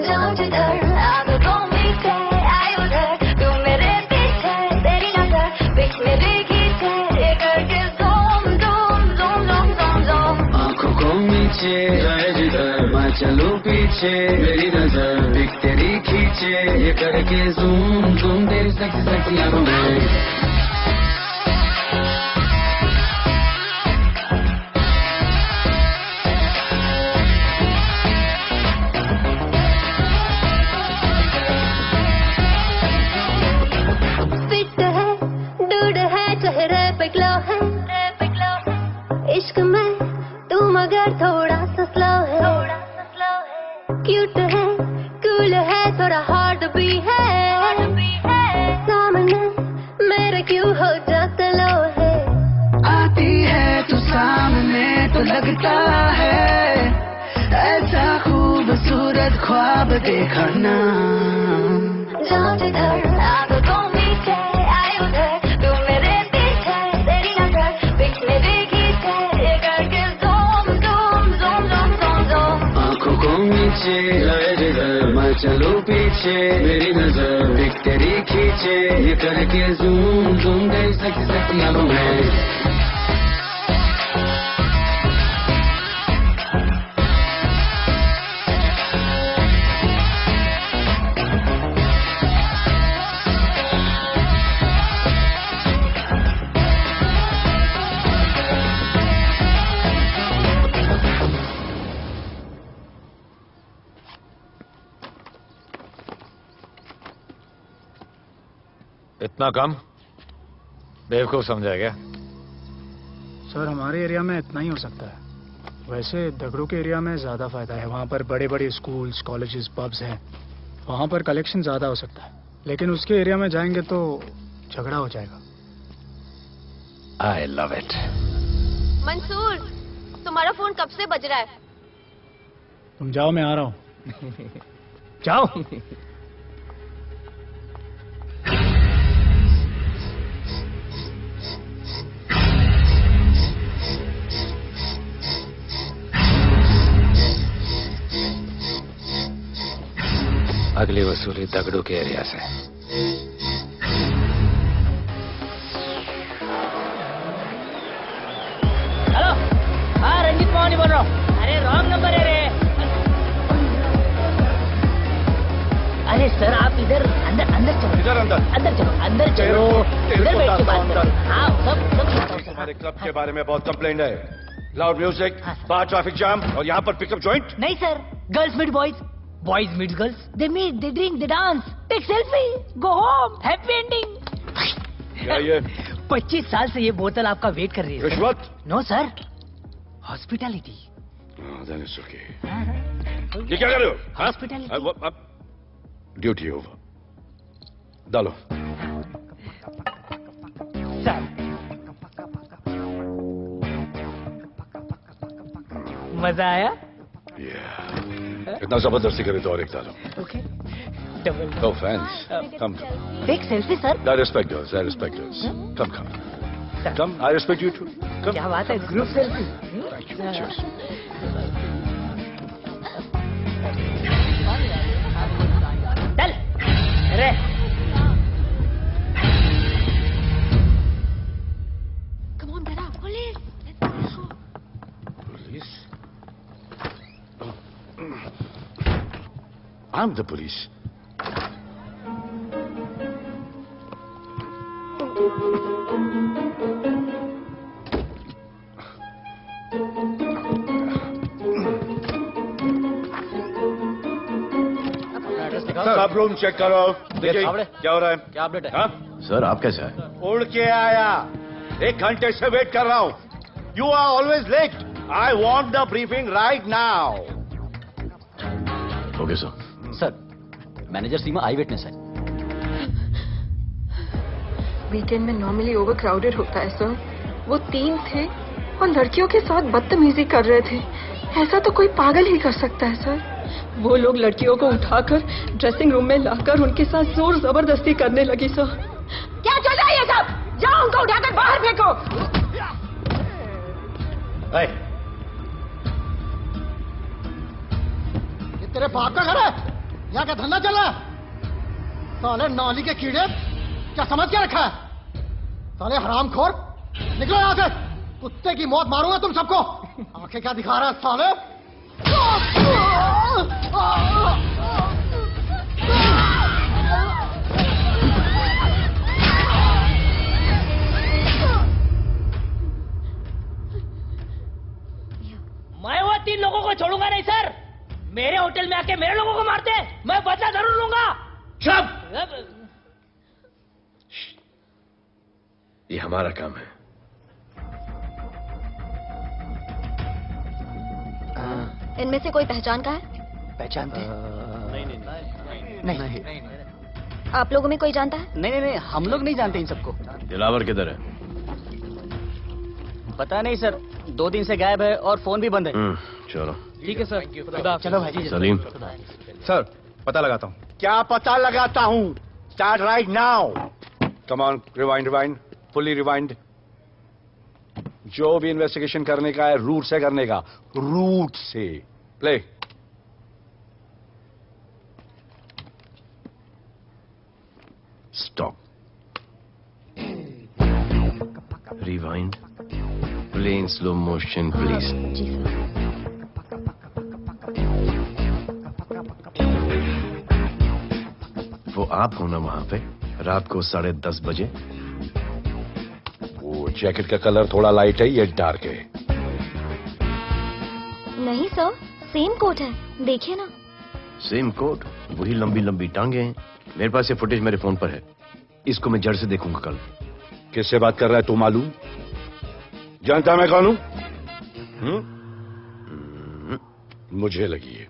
जाऊं जिधर आगे को मीठे आए उधर, तू मेरे पीछे तेरी नजर बिच मेरे खींचे ये करके आंखों को नीचे गए जिधर, मैं चलूं पीछे मेरी नजर बिक तेरी खींचे ये करके जूम जूम तेरी सेक्सी आंखों में। फिट है डूड है चेहरे पे ग्लो है, इश्क में तू मगर थोड़ा सा स्लो है, क्यूट है, कूल है, थोड़ा हार्ड भी है, सामने मेरे क्यों हो जाता लो है। आती है तू सामने तो लगता है ऐसा खूबसूरत ख्वाब देखा ना। जाऊं जिधर आंखों मीठे आए उधर, तू मेरे पीछे तेरी नजर बीच में देखी थे, ये करके zoom zoom zoom zoom zoom zoom. आंखों को नीचे आए जिधर मैं चलूं पीछे, मेरी नजर देख तेरी खींचे, ये करके ज़ूम ज़ूम गई सेक्सी सेक्सी अब मैं। इतना कम बेवकूफ समझा क्या? सर हमारे एरिया में इतना ही हो सकता है। वैसे दगड़ों के एरिया में ज्यादा फायदा है, वहाँ पर बड़े बड़े स्कूल्स, कॉलेजेस, पब्स हैं, वहाँ पर कलेक्शन ज्यादा हो सकता है। लेकिन उसके एरिया में जाएंगे तो झगड़ा हो जाएगा। आई लव इट। मंसूर, तुम्हारा फोन कब से बज रहा है? तुम जाओ, मैं आ रहा हूँ। जाओ। अगली वसूली दगड़ू के एरिया से। हेलो, हाँ रंजीत मोहन बोल रहा हूँ। अरे रॉन्ग नंबर है रे। अरे सर आप इधर अंदर अंदर चलो। इधर अंदर अंदर चलो, अंदर चलो, इधर बैठ के बात करो। हाँ सब हमारे क्लब के बारे में बहुत कंप्लेंट है। लाउड म्यूजिक, बाहर ट्रैफिक जाम और यहाँ पर पिकअप जॉइंट। नहीं sir, girls meet boys, boys meet girls, they meet, they drink, they dance, take selfie, go home, happy ending. क्या ये? 25 साल से ये बोतल आपका वेट कर रही है। रिश्वत? No sir, hospitality. Then it's okay. ये क्या कर रहे हो? हॉस्पिटैलिटी। Duty over. डालो। सर मजा आया? इतना जबरदस्ती करे तो और एक डालो। Okay. Double. No fans. Come. Take selfie, sir. I respect yours. I respect yours. Come, come. Come. I respect you too. Come. क्या बात है? Group selfie. Thank you. Cheers. चल. अरे. Come on, Dada. Police. Police? I'm the police. सब room check करो। देखिए क्या हो रहा है? क्या अपडेट है? हाँ? सर आप कैसे आए? उड़ के आया। 1 घंटे से वेट कर रहा हूँ। You are always late. I want the briefing right now. Okay sir. Sir, manager Seema I witness है। वीकेंड में नॉर्मली ओवर क्राउडेड होता है सर। वो 3 थे और लड़कियों के साथ बदतमीजी कर रहे थे। ऐसा तो कोई पागल ही कर सकता है सर। वो लोग लड़कियों को उठाकर ड्रेसिंग रूम में लाकर उनके साथ जोर जबरदस्ती करने लगी सर। क्या चल रहा है ये सब? जाओ उनको उठाकर बाहर फेंको। ये तेरे बाप का घर है? यहाँ क्या धंधा चल रहा है? साले नौली के कीड़े, क्या समझ क्या रखा है? साले हरामखोर, निकलो यहाँ से। कुत्ते की मौत मारूंगा तुम सबको। आंखें क्या दिखा रहा है साले? मैं वो 3 लोगों को छोड़ूंगा नहीं सर। मेरे होटल में आके मेरे लोगों को मारते हैं, मैं बदला जरूर लूंगा। चुप! ये हमारा काम है। इनमें से कोई पहचान का है? पहचानते? नहीं। आप लोगों में कोई जानता है? नहीं, हम लोग नहीं जानते इन सबको। दिलावर किधर है? पता नहीं सर, 2 दिन से गायब है और फोन भी बंद है। चलो ठीक है सर। चलो भाई जी। सलीम। सर पता लगाता हूँ। क्या पता लगाता हूँ? Start right now. Come on, rewind, fully rewind. जो भी इन्वेस्टिगेशन करने का है रूट से करने का, रूट से। Play. Stop. Rewind. Play in slow motion please. जी सर। वो आप हो ना वहां पे रात को 10:30 बजे? वो जैकेट का कलर थोड़ा लाइट है, ये डार्क है। नहीं सर, सेम कोट है, देखिए ना। सेम कोट, वही लंबी लंबी टांगे हैं। मेरे पास ये फुटेज मेरे फोन पर है, इसको मैं जड़ से देखूंगा कल। किससे बात कर रहा है तू? मालूम? जानता मैं कौन हूं? मुझे लगी है।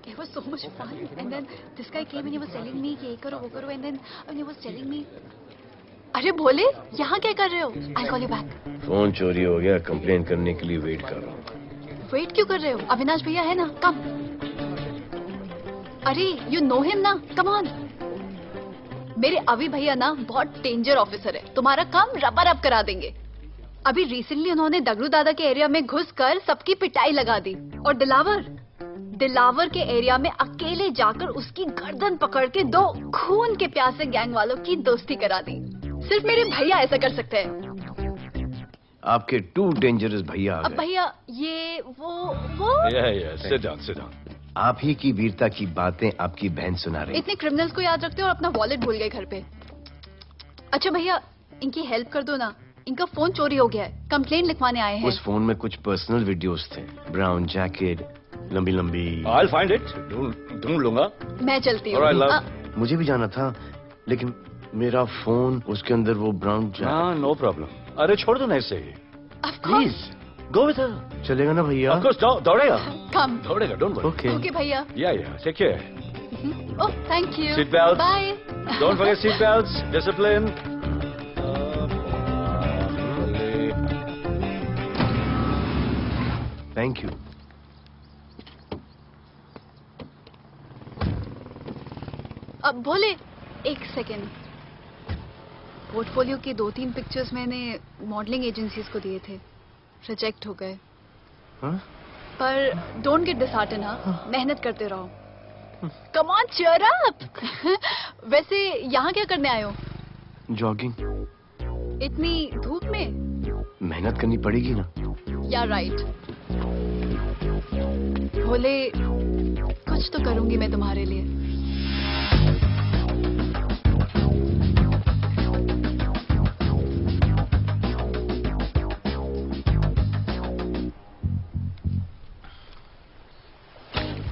It was so much fun, and then this guy came and he was telling me ये करो वो करो, and then he was telling me, अरे भोले यहाँ क्या कर रहे हो? I'll call you back. Phone चोरी हो गया, कंप्लेन करने के लिए वेट कर रहा हूँ। वेट क्यों कर रहे हो? अविनाश भैया है ना, कम। अरे you know him ना, come on. मेरे अभी भैया ना बहुत डेंजर ऑफिसर है, तुम्हारा काम रबर अप करा देंगे। अभी रिसेंटली उन्होंने दगड़ू दादा के एरिया में घुसकर सबकी पिटाई लगा दी, और दिलावर के एरिया में अकेले जाकर उसकी गर्दन पकड़ के 2 खून के प्यासे गैंग वालों की दोस्ती करा दी। सिर्फ मेरे भैया ऐसा कर सकते हैं। आपके 2 डेंजरस भैया आ अब गए। भैया ये वो सिट डाउन। आप ही की वीरता की बातें आपकी बहन सुना रही। इतने क्रिमिनल्स को याद रखते हो और अपना वॉलेट भूल गए घर पे। अच्छा भैया, इनकी हेल्प कर दो ना, इनका फोन चोरी हो गया है, कंप्लेंट लिखवाने आए हैं। उस फोन में कुछ पर्सनल वीडियोस थे, ब्राउन जैकेट, लंबी लंबी। I'll find it. ढूंढ लूंगा। मैं चलती हूँ। मुझे भी जाना था, लेकिन मेरा फोन उसके अंदर वो ब्राउन जैकेट। हाँ, नो प्रॉब्लम। अरे छोड़ दो ना इसे। Please go with her. चलेगा ना भैया? ऑफ कोर्स, दौड़ेगा। कम। दौड़ेगा, डोंट वरी। ओके भैया। Ya take care. Oh thank you. Seat belt. Bye. Don't forget seat belts, discipline. Thank you. अब भोले एक सेकेंड, पोर्टफोलियो के 2-3 पिक्चर्स मैंने मॉडलिंग एजेंसीज को दिए थे, रिजेक्ट हो गए। पर डोंट गेट डिसहार्टन, हाँ, मेहनत करते रहो। Come on cheer up. वैसे यहाँ क्या करने आए हो? जॉगिंग। इतनी धूप में? मेहनत करनी पड़ेगी ना। या राइट। भोले कुछ तो करूंगी मैं तुम्हारे लिए।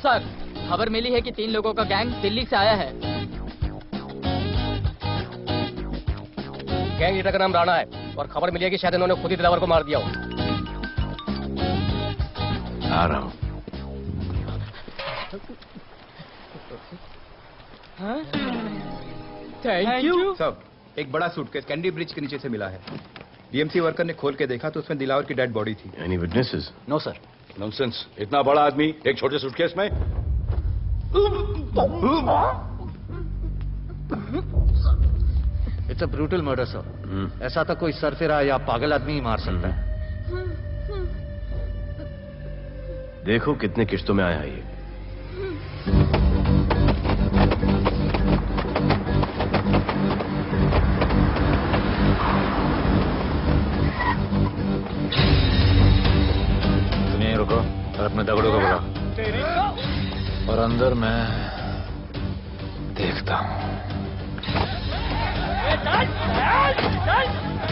सर, खबर मिली है कि 3 लोगों का गैंग दिल्ली से आया है। गैंग लीडर का नाम राणा है और खबर मिली है कि शायद इन्होंने खुद ही दिलावर को मार दिया हो। आ रहा हूँ। Thank you. सब एक बड़ा सूटकेस कैंडी ब्रिज के नीचे से मिला है। बीएमसी वर्कर ने खोल के देखा तो उसमें दिलावर की डेड बॉडी थी। Any witnesses? No sir. Nonsense, इतना बड़ा आदमी एक छोटे सूटकेस में? It's a brutal murder sir. ऐसा तो कोई सरफिरा या पागल आदमी ही मार सकता है। देखो कितने किश्तों में आया है ये। रुको और अपने दगड़ों को बुला, और अंदर मैं देखता हूँ।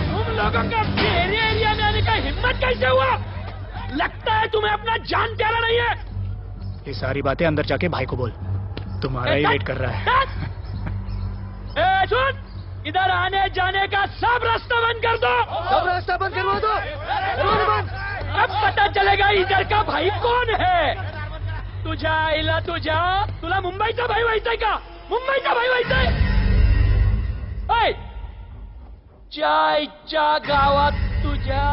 तुम लोगों का मेरे एरिया में आने का हिम्मत कैसे हुआ? लगता है तुम्हें अपना जान प्यारा नहीं है। ये सारी बातें अंदर जाके भाई को बोल, तुम्हारा ही वेट कर रहा है। सुन, इधर आने जाने का सब रास्ता बंद कर दो। सब रास्ता बंद करवा दो। अब पता चलेगा इधर का भाई कौन है। तुझा इला तुझा तुला मुंबईचा भाई व्हायचाय का? मुंबईचा भाई व्हायचाय? ओय चायच्या गावात तुझ्या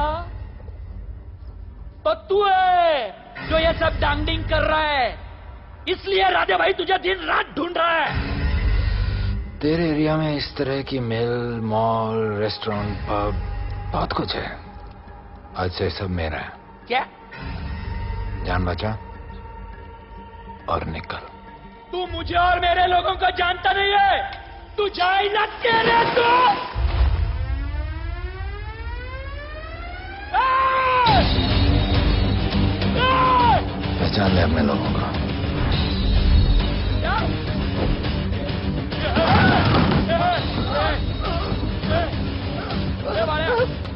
तो तू है जो ये सब डांगडिंग कर रहा है, इसलिए राधे भाई तुझे दिन रात ढूंढ रहा है। तेरे एरिया में इस तरह की मिल, मॉल, रेस्टोरेंट, पब बहुत कुछ है। आज से सब मेरा है। क्या? जान बचा और निकल। तू मुझे और मेरे लोगों को जानता नहीं है। तू जाए ना तेरे तो पहचान ले अपने लोगों को।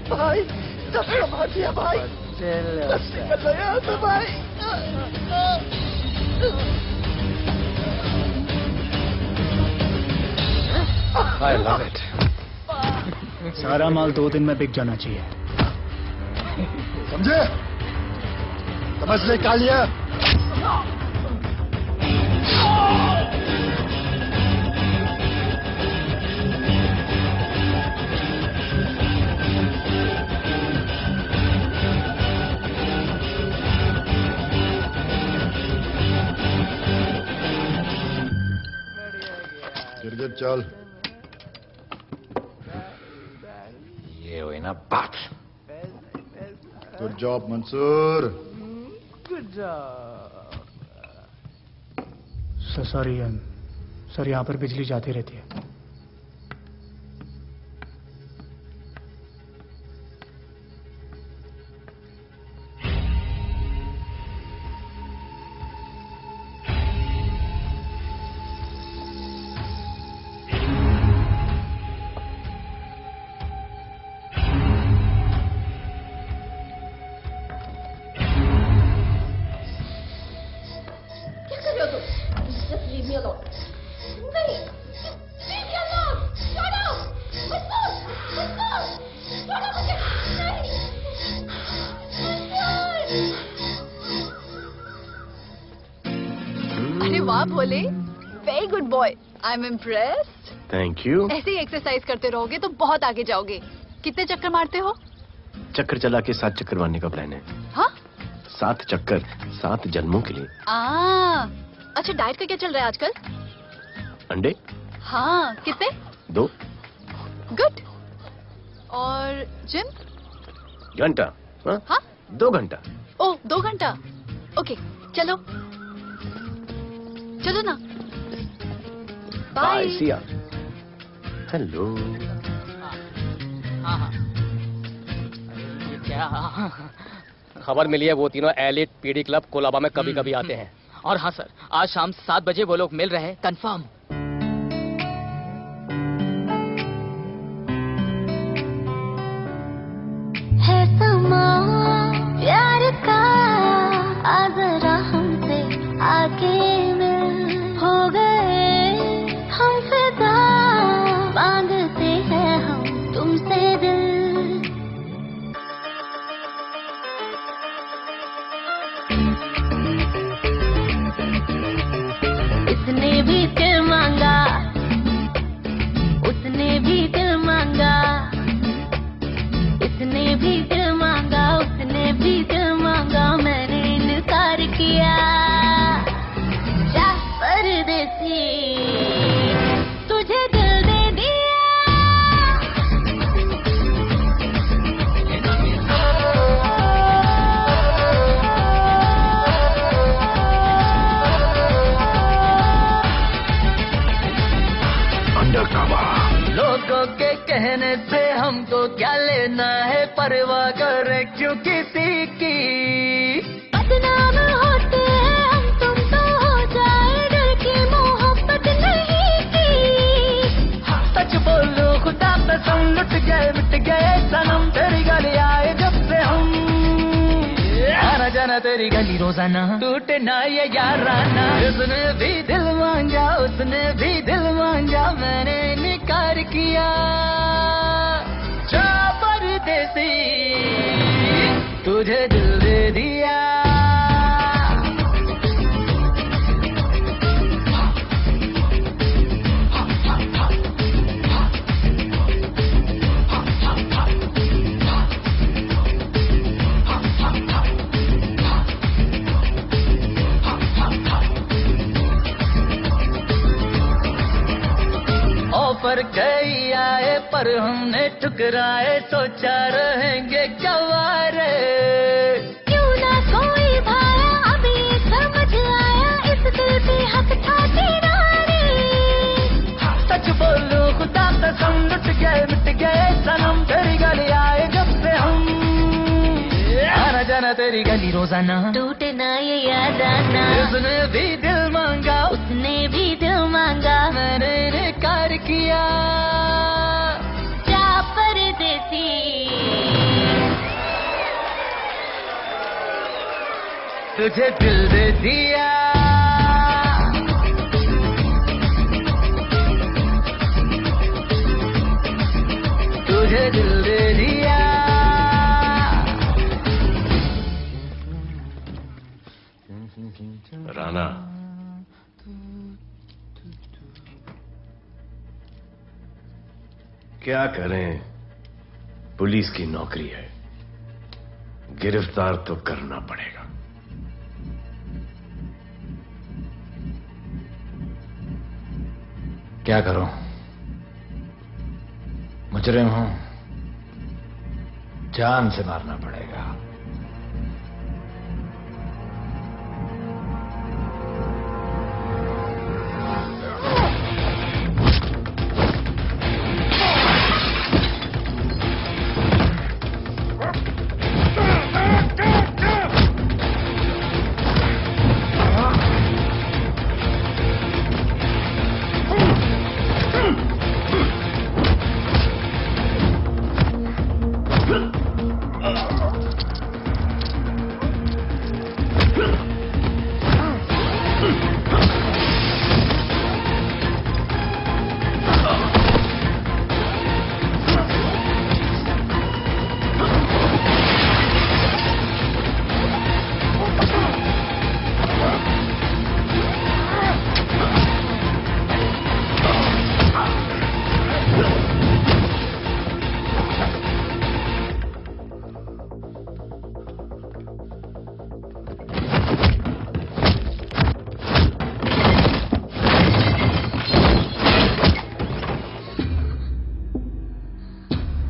भाई सबको मार दिया भाई। निकल गया यहाँ से भाई। I love it. सारा माल 2 दिन में बिक जाना चाहिए। समझे? समझ ले कालिया। गिरगिट चल। ये हुई ना बात। Good job Mansoor. Good job. Sorry sir, यहाँ पर बिजली जाती रहती है। अरे वाह Bhole, very good boy. I am impressed. Thank you. ऐसे ही एक्सरसाइज करते रहोगे तो बहुत आगे जाओगे। कितने चक्कर मारते हो? चक्कर चला के 7 चक्कर मारने का प्लान है। हाँ? 7 चक्कर 7 जन्मों के लिए। अच्छा, डाइट का क्या चल रहा है आजकल? अंडे? हाँ, कितने? 2 गुड। और जिम? घंटा। हाँ? 2 घंटा। ओह, 2 घंटा। ओके, चलो चलो ना। बाय। सिया। हेलो। हाँ क्या? खबर मिली है वो तीनों एलिट पीडी क्लब कोलाबा में कभी कभी आते हैं। और हाँ सर, आज शाम 7 बजे वो लोग मिल रहे हैं, कंफर्म। है समा प्यार का, आ जरा हमसे आके मिल। हो गए हम फिदा, बांधते हैं हम तुमसे दिल। इसने भी दिल मांगा, उसने भी दिल मांगा। इसने भी दिल मांगा, उसने भी दिल मांगा। मैंने इनकार किया। जा परदेसी, तुझे दिल दे लोगों के कहने से हमको क्या लेना है, परवाह करे क्यों किसी की। बदनाम होते हैं हम, तुम तो हो जाए डर की मोहब्बत नहीं की। सच बोलो खुदा कसम, लुट गए मिट गए सनम। तेरी गली आए जब से हम, आना जाना तेरी गली रोजाना। टूटे ना ये याराना। उसने भी दिल मांगा, उसने भी दिल मांगा। मैंने इनकार किया जा परदेसी तुझे दिल दे दिया ऑफर कई आए पर हमने ठुकराए सोचा रहेंगे क्या वारे क्यों ना कोई भाया अभी समझ आया इस दिल पे हक था तेरा रे सच बोलूं खुदा कसम लुट गए मिट गए सनम तेरी गली आए जब से हम आना जाना तेरी गली रोजाना टूटे ना ये याद आना उसने भी दिल मांगा उसने भी दिल मांगा मैंने इनकार किया जा परदेसी तुझे दिल दे दिया तुझे दिल दे दिया राणा क्या करें पुलिस की नौकरी है गिरफ्तार तो करना पड़ेगा क्या करूं मुजरिम हूं जान से मारना पड़ेगा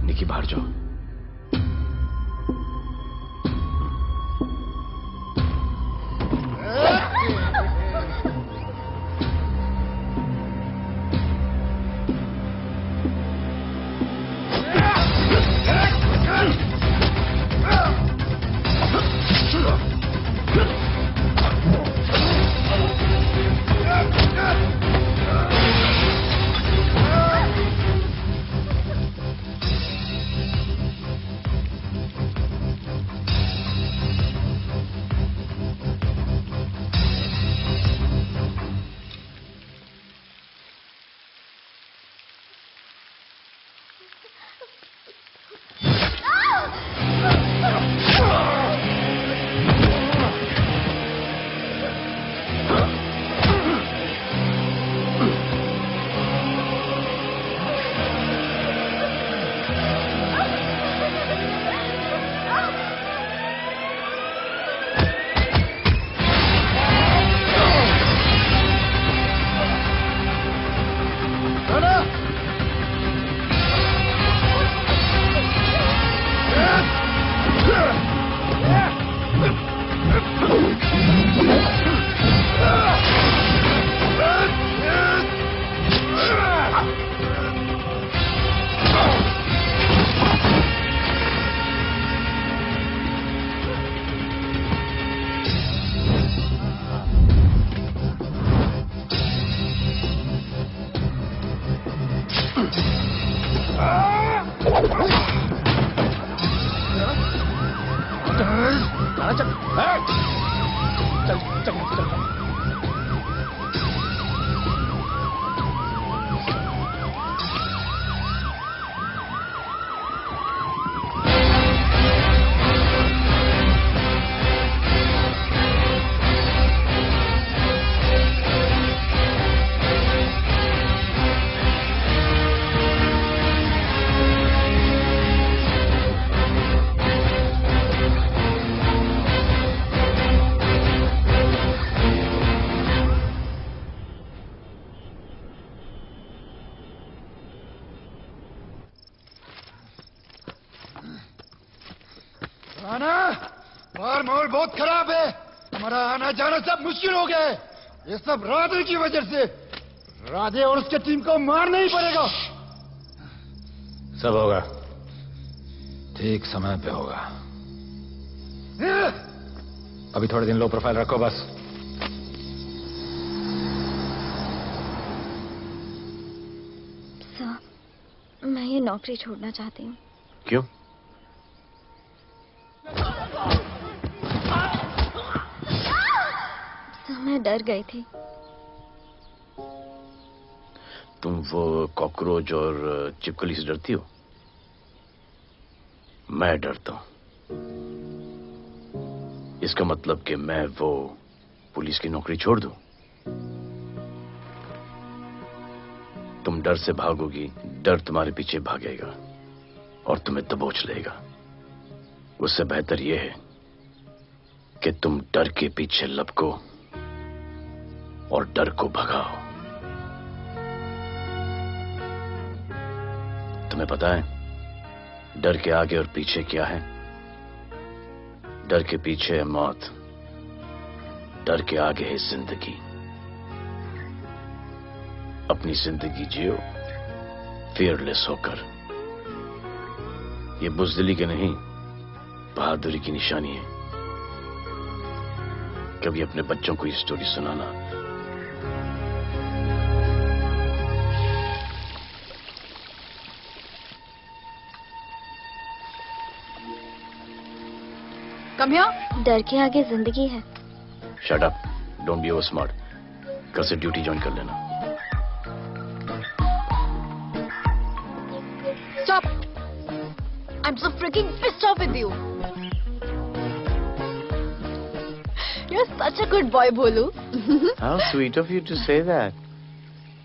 निकी बाहर जाओ आना बाहर माहौल बहुत खराब है। हमारा आना जाना सब मुश्किल हो गया है। ये सब राधे की वजह से। राधे और उसके टीम को मारना ही पड़ेगा। सब होगा, ठीक समय पे होगा। अभी थोड़े दिन लो प्रोफाइल रखो बस। सर, मैं ये नौकरी छोड़ना चाहती हूँ। क्यों? सर, मैं डर गई थी। तुम वो कॉकरोच और चिपकली से डरती हो? मैं डरता हूं। इसका मतलब कि मैं वो पुलिस की नौकरी छोड़ दूं? तुम डर से भागोगी, डर तुम्हारे पीछे भागेगा और तुम्हें दबोच लेगा। उससे बेहतर यह है कि तुम डर के पीछे लपको और डर को भगाओ। तुम्हें पता है डर के आगे और पीछे क्या है? डर के पीछे है मौत, डर के आगे है जिंदगी। अपनी जिंदगी जियो फियरलेस होकर। ये बुज़दिली की नहीं, बहादुरी की निशानी है। कभी अपने बच्चों को ये स्टोरी सुनाना। Come here. डर के आगे जिंदगी है। Shut up, don't be over smart. कल से ड्यूटी ज्वाइन कर लेना। Stop! I'm so freaking pissed off with you. You're such a good boy, Bholu. How sweet of you to say that.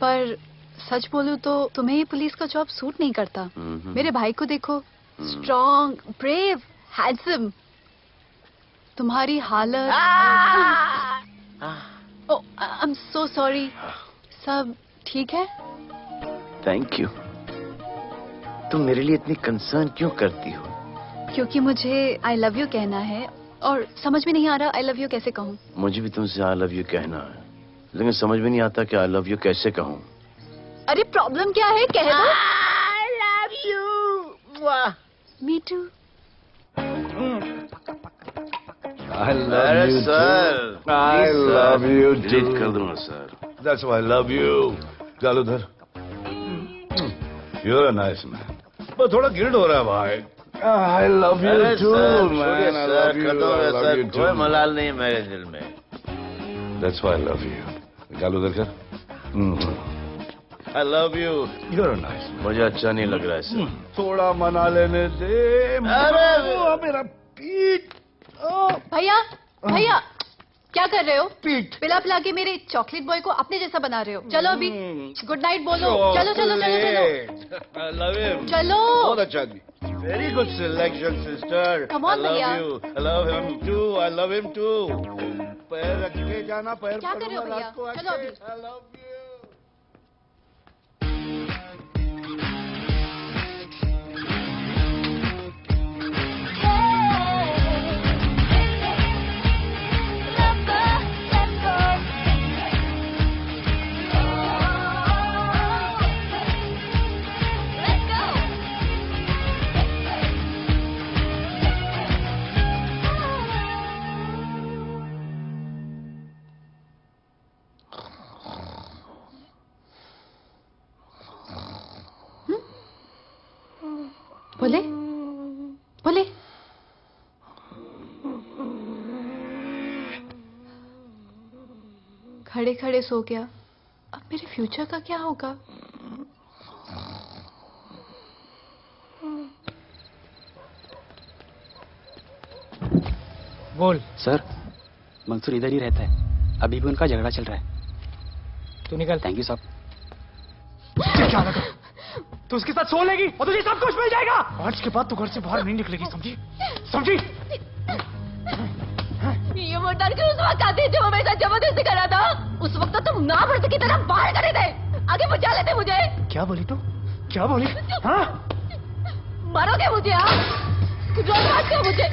पर सच बोलूं तो तुम्हें ये पुलिस का जॉब सूट नहीं करता। मेरे भाई को देखो, स्ट्रॉन्ग, ब्रेव, हैंडसम। तुम्हारी हालत। ओह, आई एम सो सॉरी। सब ठीक है? Thank you. तुम मेरे लिए इतनी कंसर्न क्यों करती हो? क्योंकि मुझे आई लव यू कहना है और समझ में नहीं आ रहा आई लव यू कैसे कहूँ। मुझे भी तुमसे आई लव यू कहना है, लेकिन समझ में नहीं आता कि आई लव यू कैसे कहूँ। अरे प्रॉब्लम क्या है, कह दो। I love you. Me too. I love you sir. too. I love you too. Delete कर दूंगा sir. That's why I love you. चल उधर। You're a nice man. पर थोड़ा गिल्ड हो रहा है भाई। I love you too, man. I love you. I love you too. कोई मलाल नहीं है मेरे दिल में। That's why I love you. निकाल उधर कर। I love you. You're a nice man. मुझे अच्छा नहीं लग रहा है सर। थोड़ा मना लेने दे। अरे मेरा पीठ। भैया, भैया, क्या कर रहे हो? पीठ पिला पिला के मेरे चॉकलेट बॉय को अपने जैसा बना रहे हो। चलो अभी गुड नाइट बोलो। चलो चलो चलो चलो। I love him. चलो। बहुत अच्छा आदमी। Very good selection, sister. Come on, I love भैया। you. I love him too. I love him too. पैर रख के जाना, पैर क्या कर रहे हो भैया? चलो अभी। I love you. बोले बोले। खड़े खड़े सो गया। अब मेरे फ्यूचर का क्या होगा? बोल। सर, मंसूर इधर ही रहता है। अभी भी उनका झगड़ा चल रहा है। तू निकल। थैंक यू साहब। क्या लगा? तू उसके साथ सो लेगी और तुझे सब कुछ मिल जाएगा। आज के बाद तू घर से बाहर नहीं निकलेगी, समझी? समझी? ये वो डर के उस वक्त आते जब मेरे साथ जबरदस्ती करा था। उस वक्त तो तुम ना मर्द की तरह बाहर करे थे, आगे बचा लेते मुझे। क्या बोली तू? क्या बोली? हाँ? मारोगे मुझे? हाँ? रोज मारते हो मुझे।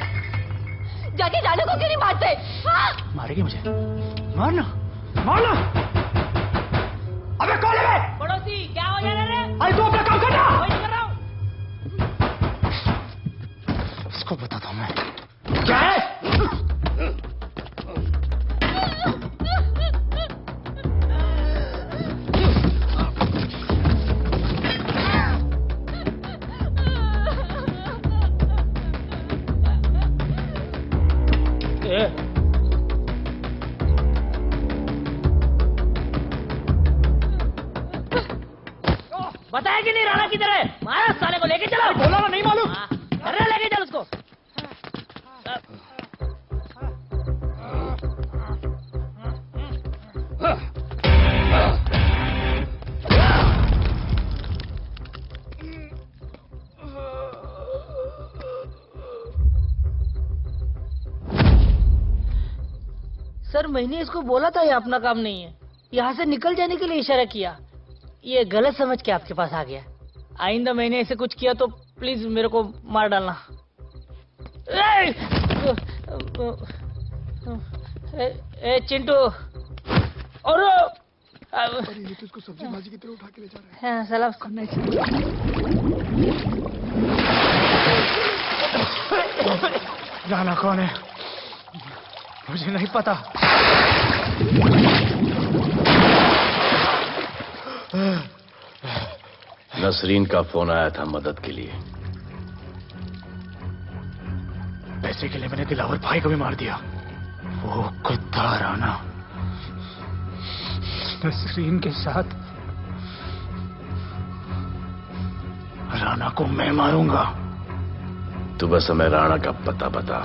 जाके जाने को क्यों नहीं मारते? हाँ? मारेगी मुझे? मारना, मारना। अबे कौन है? पड़ोसी क्या हो जा रहा है? अरे तू अपना काम करना। वही कर रहा हूँ। इसको बताता हूँ मैं क्या है। बताया कि नहीं राणा किधर है? मारा साले को लेके चलो। बोला ना नहीं मालूम। अरे लेके चल उसको। सर मैंने इसको बोला था ये अपना काम नहीं है, यहाँ से निकल जाने के लिए इशारा किया, ये गलत समझ के आपके पास आ गया। आइंदा मैंने ऐसे कुछ किया तो प्लीज मेरे को मार डालना। ए चिंटू और ये तो इसको सब्जी भाजी की तरह उठा के ले जा रहा है। हाँ, सलाम करना राणा कौन है मुझे नहीं पता। नसरीन का फोन आया था मदद के लिए। पैसे के लिए मैंने दिलावर भाई को भी मार दिया। वो कुत्ता राणा नसरीन के साथ। राणा को मैं मारूंगा। तू बस हमें राणा का पता बता।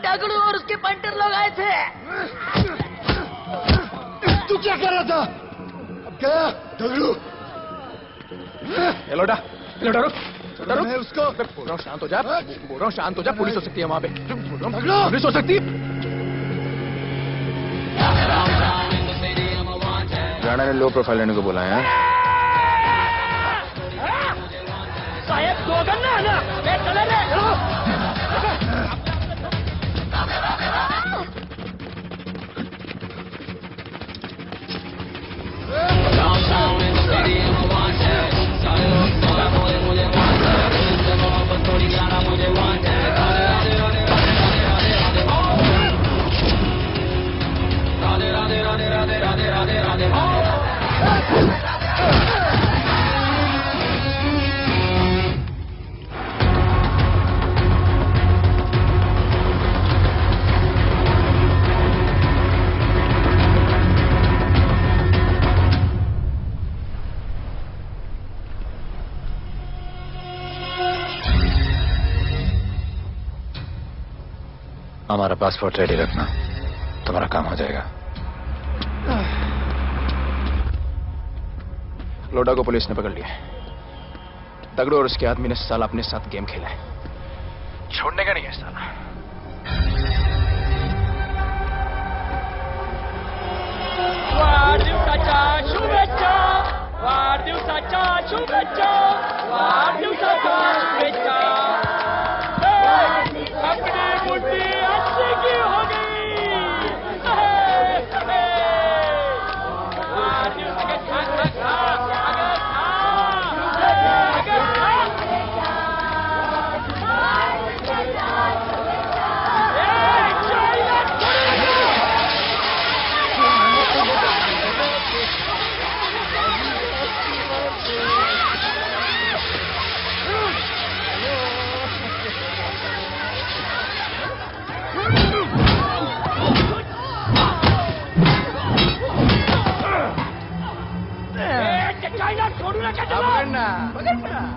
टगड़ू और उसके पंटर लोग आए थे। तू क्या कर रहा था? अब गया टगड़ू। ये लोटा रुक। मैं उसको बोल रहा हूँ शांत हो जा। बोल रहा हूँ शांत हो जा। पुलिस हो सकती है वहाँ पे। टगड़ू पुलिस हो सकती है। राणा ने लो प्रोफाइल लेने को बोला है। साहब दो गन्ना है ना, मैं चले रे। हमारा पासपोर्ट रेडी रखना, तुम्हारा काम हो जाएगा। लोटा को पुलिस ने पकड़ लिया। तगड़ू और उसके आदमी ने साला अपने साथ गेम खेला है। छोड़ने का नहीं है साला। वाढदिवसाच्या शुभेच्छा, वाढदिवसाच्या शुभेच्छा, वाढदिवसाच्या शुभेच्छा। अपनी बुद्धि अच्छी की हो गई।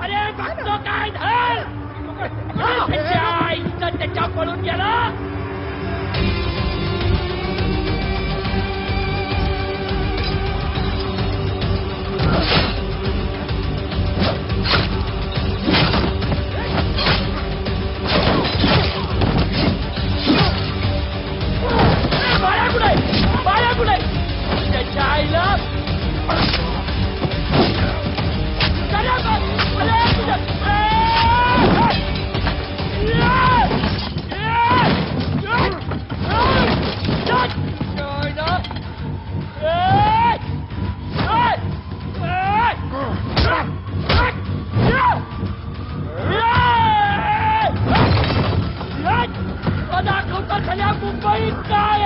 अरे भक्तों का इधर त्याच्या पळून गेला बाया कुठे त्याच्या आईला दाखवता झाल्या मुंबईत काय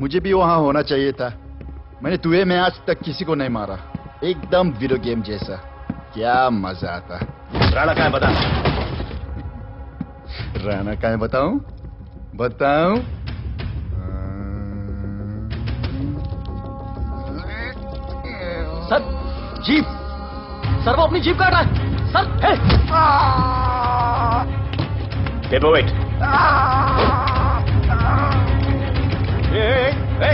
मुझे भी वहां होना चाहिए था। मैंने तुए में आज तक किसी को नहीं मारा। एकदम वीडियो गेम जैसा। क्या मजा आता। राणा कहाँ है बता। राणा कहाँ है बताऊं? बताऊं? सर जीप, सर वो अपनी जीप काट रहा है sir. Paperweight.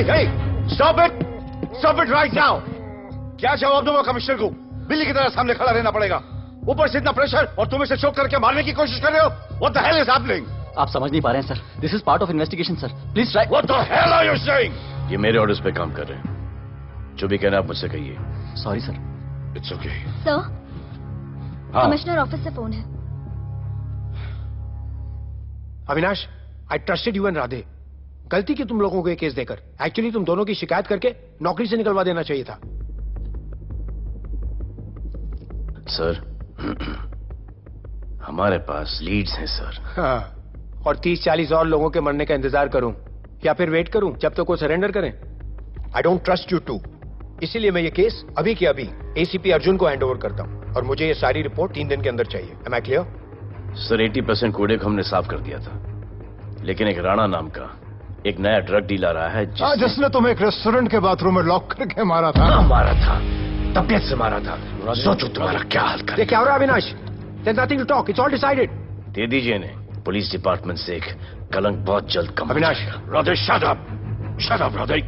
Hey, stop it right now! क्या जवाब दूंगा कमिश्नर को? बिल्ली की तरह सामने खड़ा रहना पड़ेगा। ऊपर से इतना प्रेशर और तुम इसे चोक करके मारने की कोशिश कर रहे हो। What the hell is happening? आप समझ नहीं पा रहे हैं sir. This is part of investigation sir. Please try. What the hell are you saying? ये मेरे ऑर्डर्स पे काम कर रहे हैं। जो भी कहना आप मुझसे कहिए। Sorry sir. It's okay. Sir, हाँ। कमिश्नर ऑफिस से फोन है। Avinash, I trusted you and Radhe. गलती की तुम लोगों को ये केस देकर। एक्चुअली तुम दोनों की शिकायत करके नौकरी से निकलवा देना चाहिए था। सर, हमारे पास लीड्स हैं सर। हाँ, और 30-40 और लोगों के मरने का इंतजार करूं या फिर वेट करूं जब तक वो सरेंडर करें? I don't trust you too. इसीलिए मैं ये केस अभी के अभी एसीपी अर्जुन को हैंडओवर करता हूं और मुझे ये सारी रिपोर्ट 3 दिन के अंदर चाहिए। M I clear? सर 80% कूड़े को हमने साफ कर दिया था, लेकिन एक राणा नाम का एक नया ड्रग डीलर आया है जिसने तुम्हें एक रेस्टोरेंट के बाथरूम में लॉक करके मारा था। हाँ, मारा था, तबीयत से मारा था। सोचो तुम्हारा क्या हाल कर। क्या हो रहा है Avinash? There's nothing to talk. It's all decided. दे दीजिए इन्हें। पुलिस डिपार्टमेंट से एक कलंक बहुत जल्द कम। Avinash, Radhe shut up Radhe.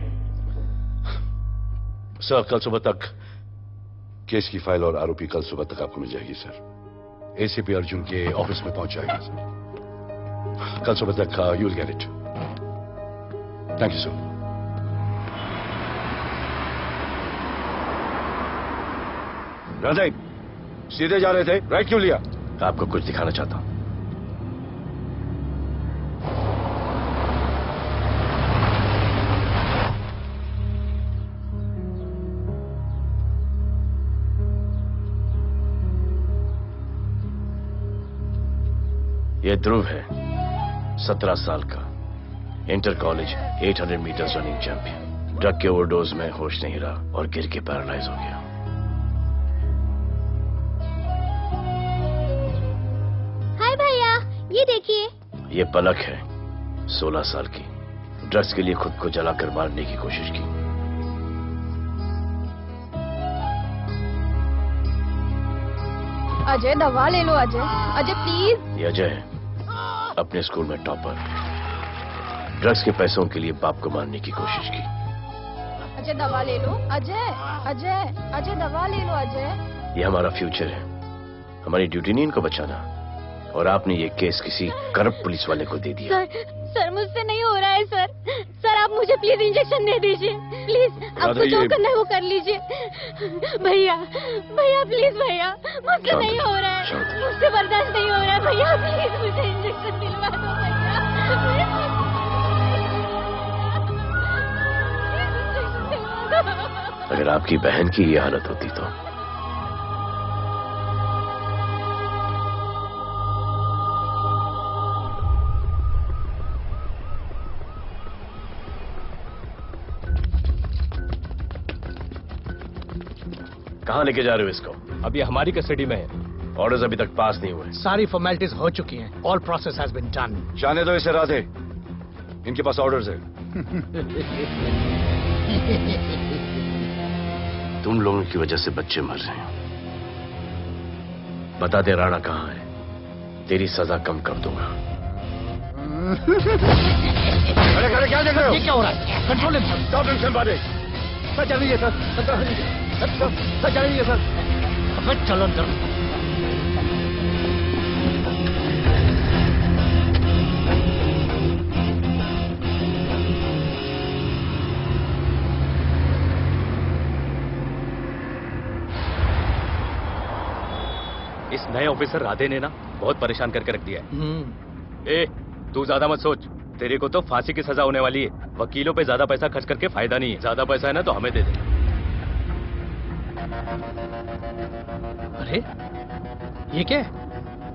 Sir कल सुबह तक केस की फाइल और आरोपी कल सुबह तक आपको मिल जाएगी सर। एसीपी अर्जुन के ऑफिस में पहुंच जाएगा सर। कल सुबह तक you will get it. Thank you sir. Radhe सीधे जा रहे थे, राइट क्यों लिया? आपको कुछ दिखाना चाहता हूं। यह ध्रुव है, 17 साल का, inter college 800 metres running champion. Drug के ओवरडोज में होश नहीं रहा और गिर के पैरालाइज हो गया। हाय भैया, ये देखिए। ये पलक है, 16 साल की, ड्रग्स के लिए खुद को जलाकर मारने की कोशिश की। अजय दवा ले लो। अजय प्लीज। ये अजय है, अपने स्कूल में टॉपर। ड्रग्स के पैसों के लिए बाप को मारने की कोशिश की। अजय दवा ले लो। अजय दवा ले लो। अजय ये हमारा फ्यूचर है, हमारी ड्यूटी नहीं इनको बचाना, और आपने ये केस किसी करप्ट पुलिस वाले को दे दिया। सर मुझसे नहीं हो रहा है सर। सर आप मुझे प्लीज इंजेक्शन दे दीजिए प्लीज। आपको जो करना है वो कर लीजिए। भैया भैया प्लीज भैया, मुझसे नहीं हो रहा है, मुझसे बर्दाश्त नहीं हो रहा है भैया, प्लीज मुझे इंजेक्शन दिलवा दो भैया। अगर आपकी बहन की ये हालत होती तो कहां लेके जा रहे हो इसको? अभी हमारी कस्टडी में है। ऑर्डर्स अभी तक पास नहीं हुए। सारी फॉर्मेलिटीज हो चुकी हैं। All process has been done. जाने दो इसे राधे, इनके पास ऑर्डर्स है। तुम लोगों की वजह से बच्चे मर रहे हैं। बता दे राणा कहां है, तेरी सजा कम कर दूंगा। अरे अरे क्या देख रहे हो? ये क्या हो रहा है? Control him. स्टॉप टेंशन बारे। सर चल रही है सर। सर चल रही है सर। अबे चलो अंदर। इस नए ऑफिसर राधे ने ना बहुत परेशान करके रख दिया है। ए, तू ज्यादा मत सोच, तेरे को तो फांसी की सजा होने वाली है। वकीलों पे ज्यादा पैसा खर्च करके फायदा नहीं है। ज्यादा पैसा है ना तो हमें दे दे। अरे ये क्या है?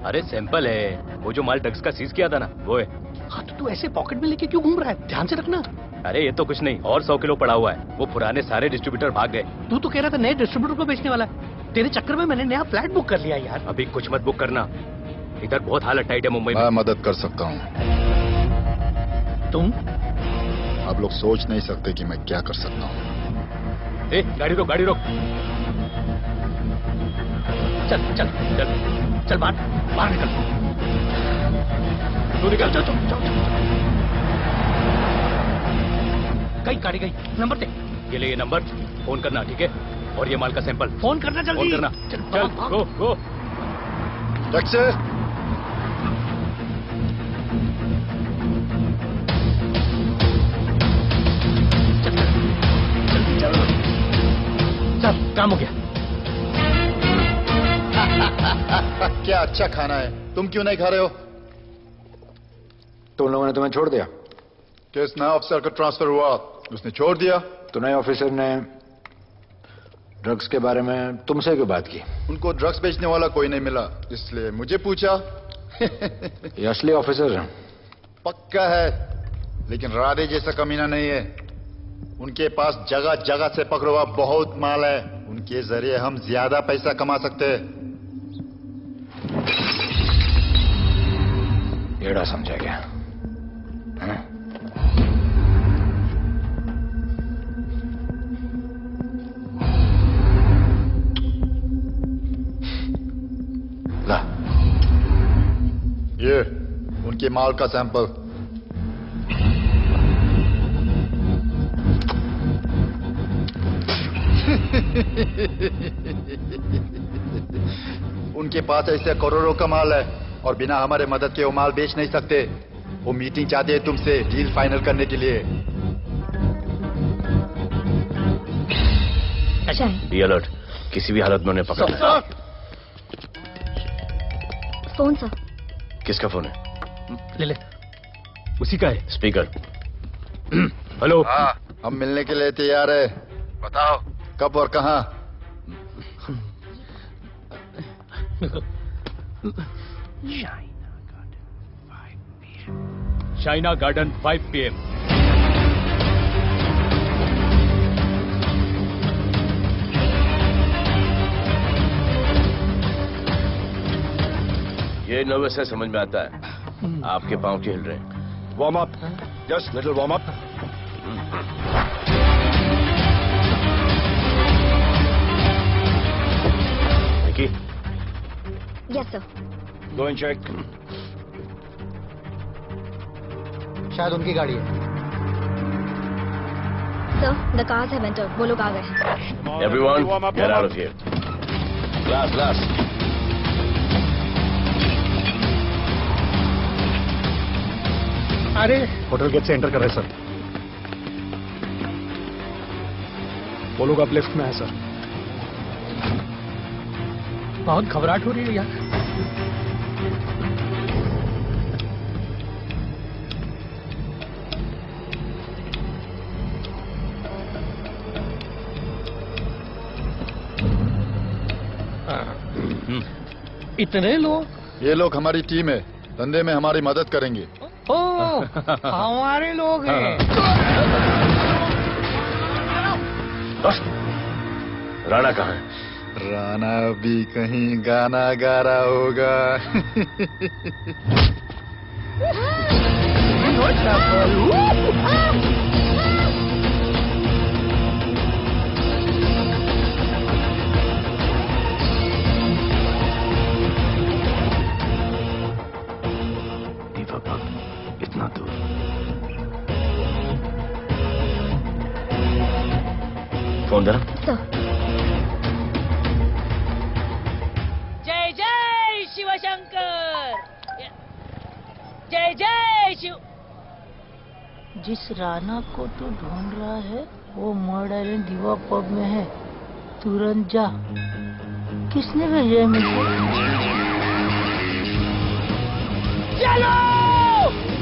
अरे सैंपल है, वो जो माल ड्रग्स का सीज किया था ना वो है। हाँ तो तू ऐसे पॉकेट में लेके क्यों घूम रहा है? ध्यान से रखना। अरे ये तो कुछ नहीं, और 100 किलो पड़ा हुआ है। वो पुराने सारे डिस्ट्रीब्यूटर भाग गए। तू तो कह रहा था नए डिस्ट्रीब्यूटर को बेचने वाला है। तेरे चक्कर में मैंने नया फ्लैट बुक कर लिया यार। अभी कुछ मत बुक करना, इधर बहुत हालत टाइट है मुंबई में। मैं मदद कर सकता हूँ। तुम? आप लोग सोच नहीं सकते कि मैं क्या कर सकता हूँ। ए, गाड़ी रोक, गाड़ी रोक। चल चल चल चल बाहर निकल। तू निकल। चल चल चल। गई गाड़ी गई। नंबर दे। ये ले, ये नंबर, फोन करना ठीक है? और ये माल का सैंपल फोन करना जल्दी। फोन करना। चल गो गो। टैक्सी। चल काम हो गया। क्या अच्छा खाना है, तुम क्यों नहीं खा रहे हो? तो उन लोगों ने तुम्हें छोड़ दिया? किस नए ऑफिसर का ट्रांसफर हुआ उसने छोड़ दिया? तो नए ऑफिसर ने ड्रग्स के बारे में तुमसे क्यों बात की? उनको ड्रग्स बेचने वाला कोई नहीं मिला, इसलिए मुझे पूछा। ये असली ऑफिसर है? पक्का है, लेकिन राधे जैसा कमीना नहीं है। उनके पास जगह जगह से पकड़ा हुआ बहुत माल है, उनके जरिए हम ज्यादा पैसा कमा सकते हैं। एड़ा समझा गया? ला, ये उनके माल का सैंपल। उनके पास ऐसे करोड़ों का माल है और बिना हमारे मदद के वो माल बेच नहीं सकते। वो मीटिंग चाहते हैं तुमसे डील फाइनल करने के लिए। अच्छा, बी अलर्ट, किसी भी हालत में उन्हें पकड़ना। Phone sir. किसका फोन है? ले ले। उसी का है। स्पीकर। हेलो। हाँ, हम मिलने के लिए तैयार है। बताओ कब और कहाँ? China garden 5 PM। ये नर्वस है, समझ में आता है। आपके पांव क्यों हिल रहे हैं? Warm up, just little warm up. Nikki. Yes sir. Go and check. शायद उनकी गाड़ी है। Sir, the cars have entered. वो लोग आ गए हैं। Everyone, get out of here. Glass, glass. अरे होटल गेट से एंटर कर रहे हैं सर। वो लोग अब लिफ्ट में है सर। बहुत घबराहट हो रही है यार। इतने लोग? ये लोग हमारी टीम है, धंधे में हमारी मदद करेंगे। ओ, हमारे लोग हैं। राणा कहाँ है? राणा भी कहीं गाना गा रहा होगा। इतना दूर। फोन जरा। जय जय शिवशंकर, जय जय शिव। जिस राणा को तू ढूंढ रहा है वो मर्डर दीवा पब में है, तुरंत जा। किसने भेजा है मुझे? चलो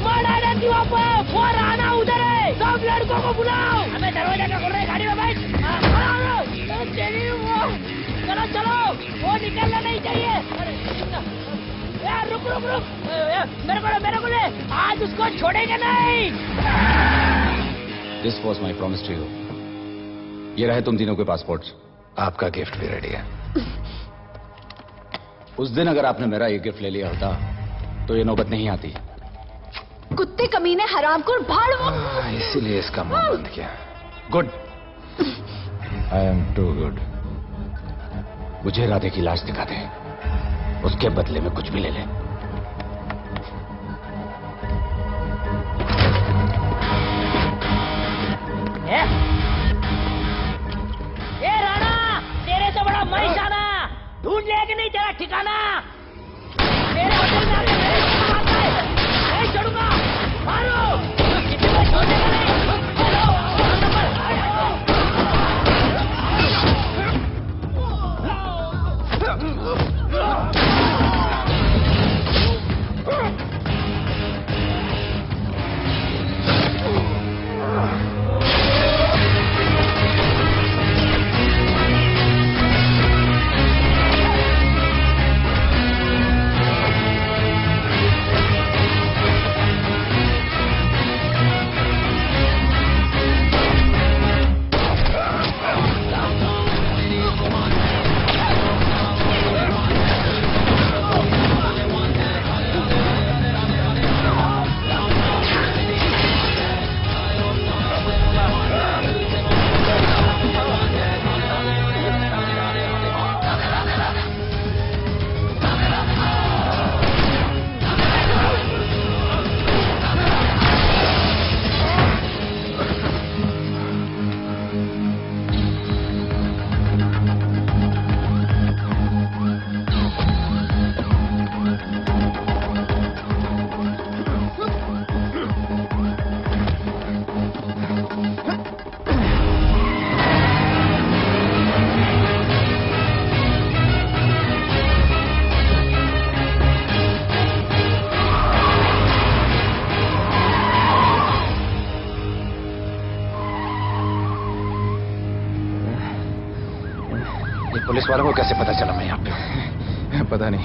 मर्डर दीवा पब, वो राणा उधर है, सब लड़कों को बुलाओ। हमें दरवाजा क्या खोल रहे, गाड़ी में बैठ। चलो चलो, वो निकलना नहीं चाहिए। यार रुक रुक रुक, मेरे को ले, आज उसको छोड़ेंगे नहीं। This was my promise to you. ये रहे तुम तीनों के पासपोर्ट्स। आपका गिफ्ट भी रेडी है। उस दिन अगर आपने मेरा ये गिफ्ट ले लिया होता तो ये नौबत नहीं आती। कुत्ते कमीने हरामखोर भाड़। इसीलिए इसका मुंह बंद किया। Good, I am too good. मुझे राधे की लाश दिखा दे, उसके बदले में कुछ भी ले ले। ए राणा, तेरे से बड़ा मैं शाना, ढूंढ लिया कि नहीं तेरा ठिकाना? मेरे होटल में आके मेरे को मारता है, नहीं छोड़ूंगा। मारो, किसी को छोड़ेगा नहीं। पुलिस वालों को कैसे पता चला मैं यहाँ पे? पता नहीं।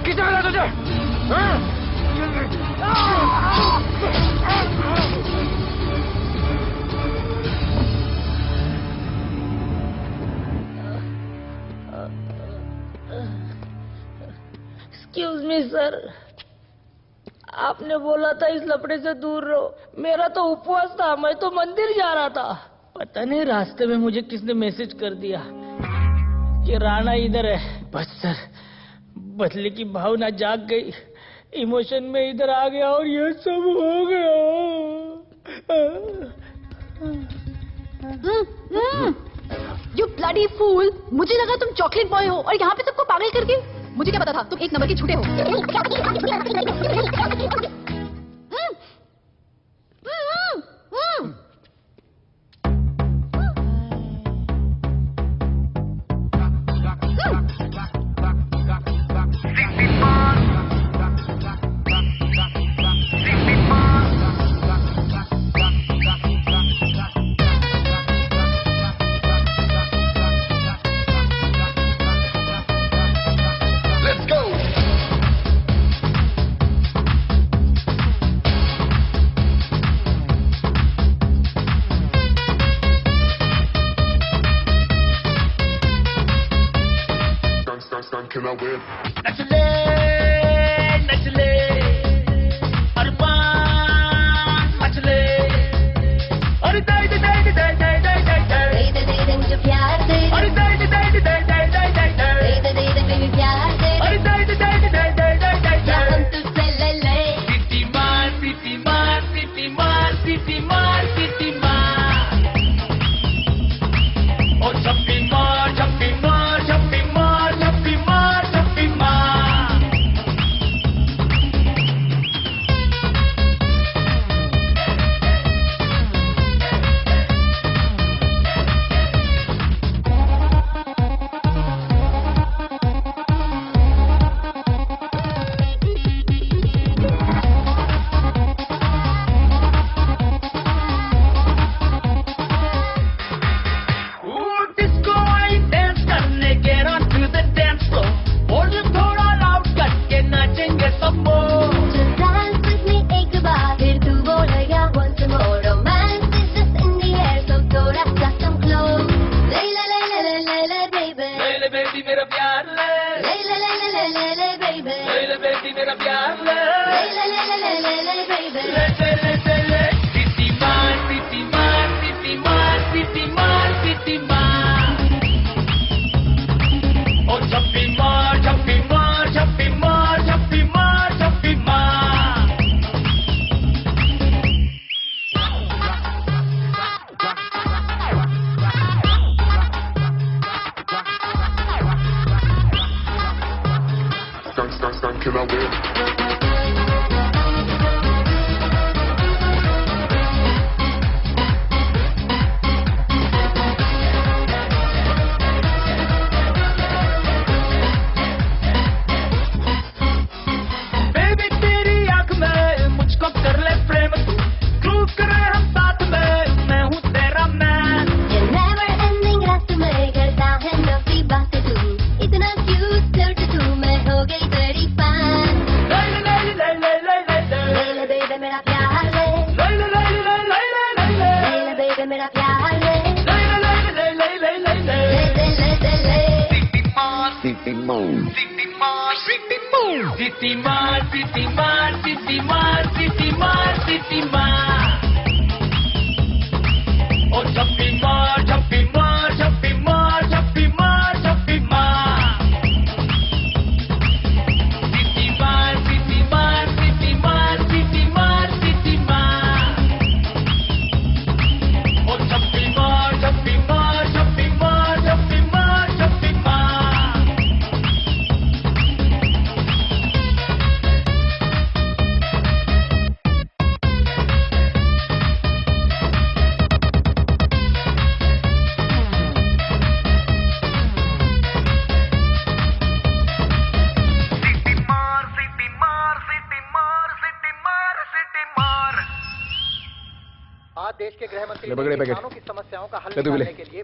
किसने मिला तुझे? एक्सक्यूज मी सर, आपने बोला था इस लफड़े से दूर रहो। मेरा तो उपवास था, मैं तो मंदिर जा रहा था। पता नहीं रास्ते में मुझे किसने मैसेज कर दिया कि राणा इधर है। बस सर, बदले की भावना जाग गई, इमोशन में इधर आ गया और ये सब हो गया। You bloody fool! मुझे लगा तुम चॉकलेट बॉय हो और यहाँ पे सबको पागल करके। मुझे क्या पता था तुम एक नंबर के झूठे हो।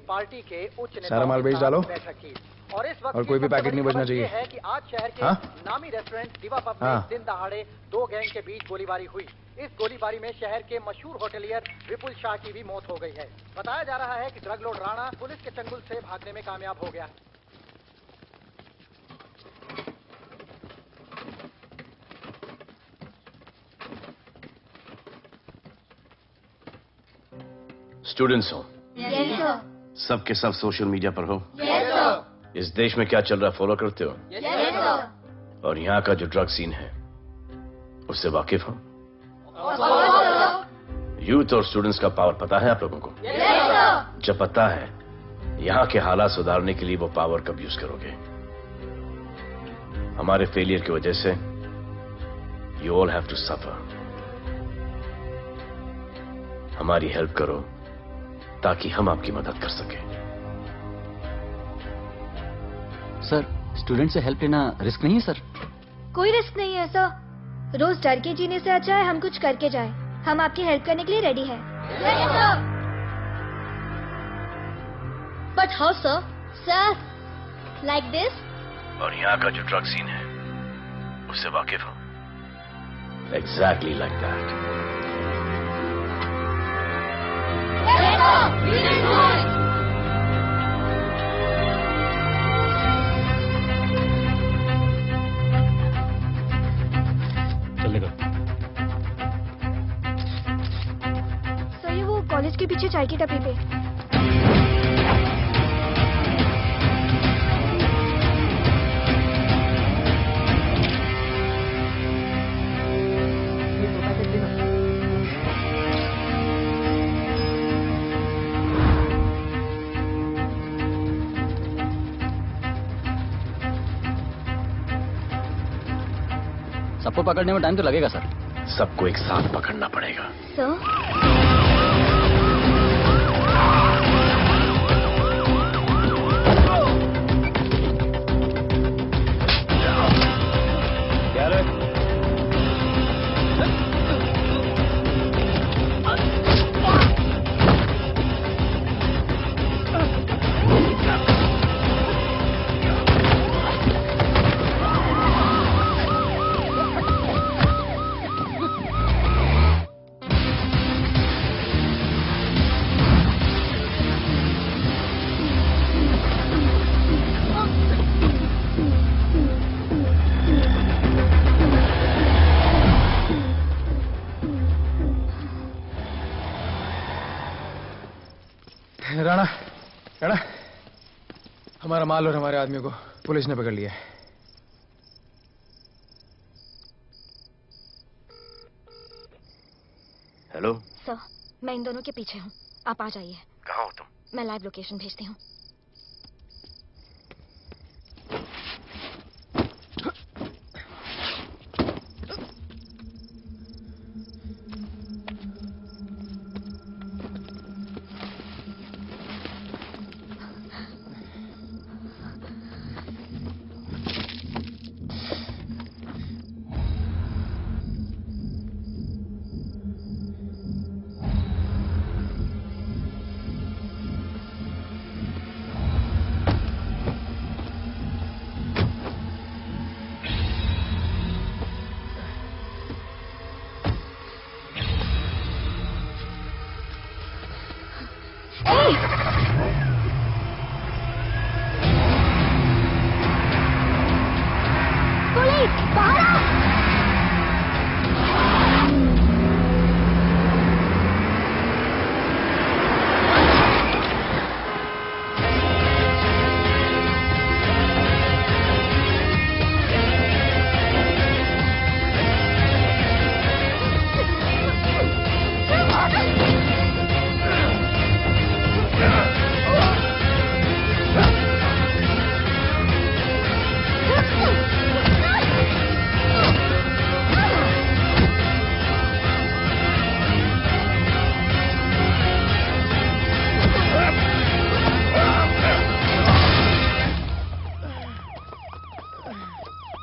पार्टी के उच्च सारा माल बेच डालो और इस वक्त और कोई भी पैकेट नहीं बचना चाहिए है कि आज शहर के नामी रेस्टोरेंट दिवा पब में दिन दहाड़े दो गैंग के बीच गोलीबारी हुई। इस गोलीबारी में शहर के मशहूर होटलियर विपुल शाह की भी मौत हो गई है। बताया जा रहा है कि ड्रग लॉर्ड राणा पुलिस के चंगुल से भागने में कामयाब हो गया। स्टूडेंट्स हो Yes, sir. सब के सब सोशल मीडिया पर हो। Yes, sir. इस देश में क्या चल रहा है फॉलो करते हो? Yes, sir. और यहाँ का जो ड्रग सीन है उससे वाकिफ हो? यूथ और स्टूडेंट्स का पावर पता है आप लोगों को? जब पता है, यहाँ के हालात सुधारने के लिए वो पावर कब यूज करोगे? हमारे फेलियर की वजह से you all have to suffer. हमारी हेल्प करो ताकि हम आपकी मदद कर सकें। सर, स्टूडेंट से हेल्प लेना रिस्क नहीं है सर? कोई रिस्क नहीं है सर। रोज डर के जीने से अच्छा है हम कुछ करके जाएं। हम आपकी हेल्प करने के लिए रेडी हैं। But how sir? Sir, like this? और यहाँ का जो ड्रग सीन है उससे वाकिफ हो? Exactly like that. चलेगा। सर, ये वो कॉलेज के पीछे चाय की टपरी पे। सबको पकड़ने में टाइम तो लगेगा सर। सबको एक साथ पकड़ना पड़ेगा। राणा, राणा, हमारा माल और हमारे आदमी को पुलिस ने पकड़ लिया है। हेलो सर, मैं इन दोनों के पीछे हूँ। आप आ जाइए। कहाँ हो तुम? मैं लाइव लोकेशन भेजती हूँ।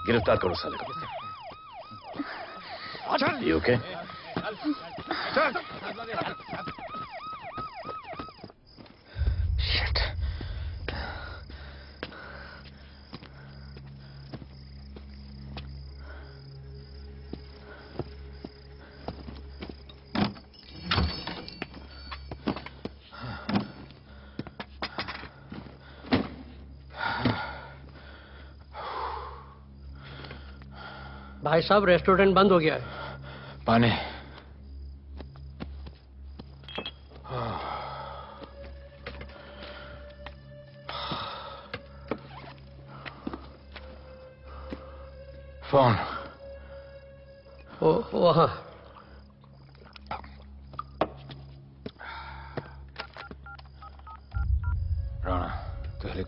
गिरफ्तार करो साले को। You okay? Shit. भाई साहब, रेस्टोरेंट बंद हो गया है। पानी। फोन। वहाँ।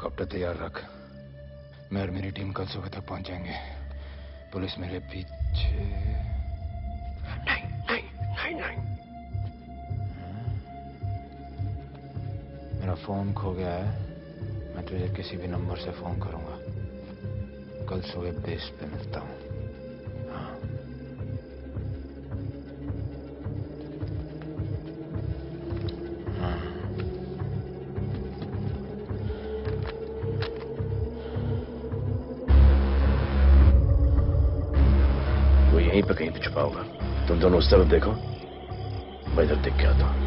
हेलीकॉप्टर तैयार रख। मैं और मेरी टीम कल सुबह तक पहुंच जाएंगे। पुलिस मेरे पीछे नहीं। मेरा फोन खो गया है। मैं तुझे किसी भी नंबर से फोन करूंगा। कल सुबह बेस पे मिलता हूं। यहीं पे कहीं पे छुपा होगा। तुम दोनों उस तरफ देखो, मैं इधर देख के आता हूं।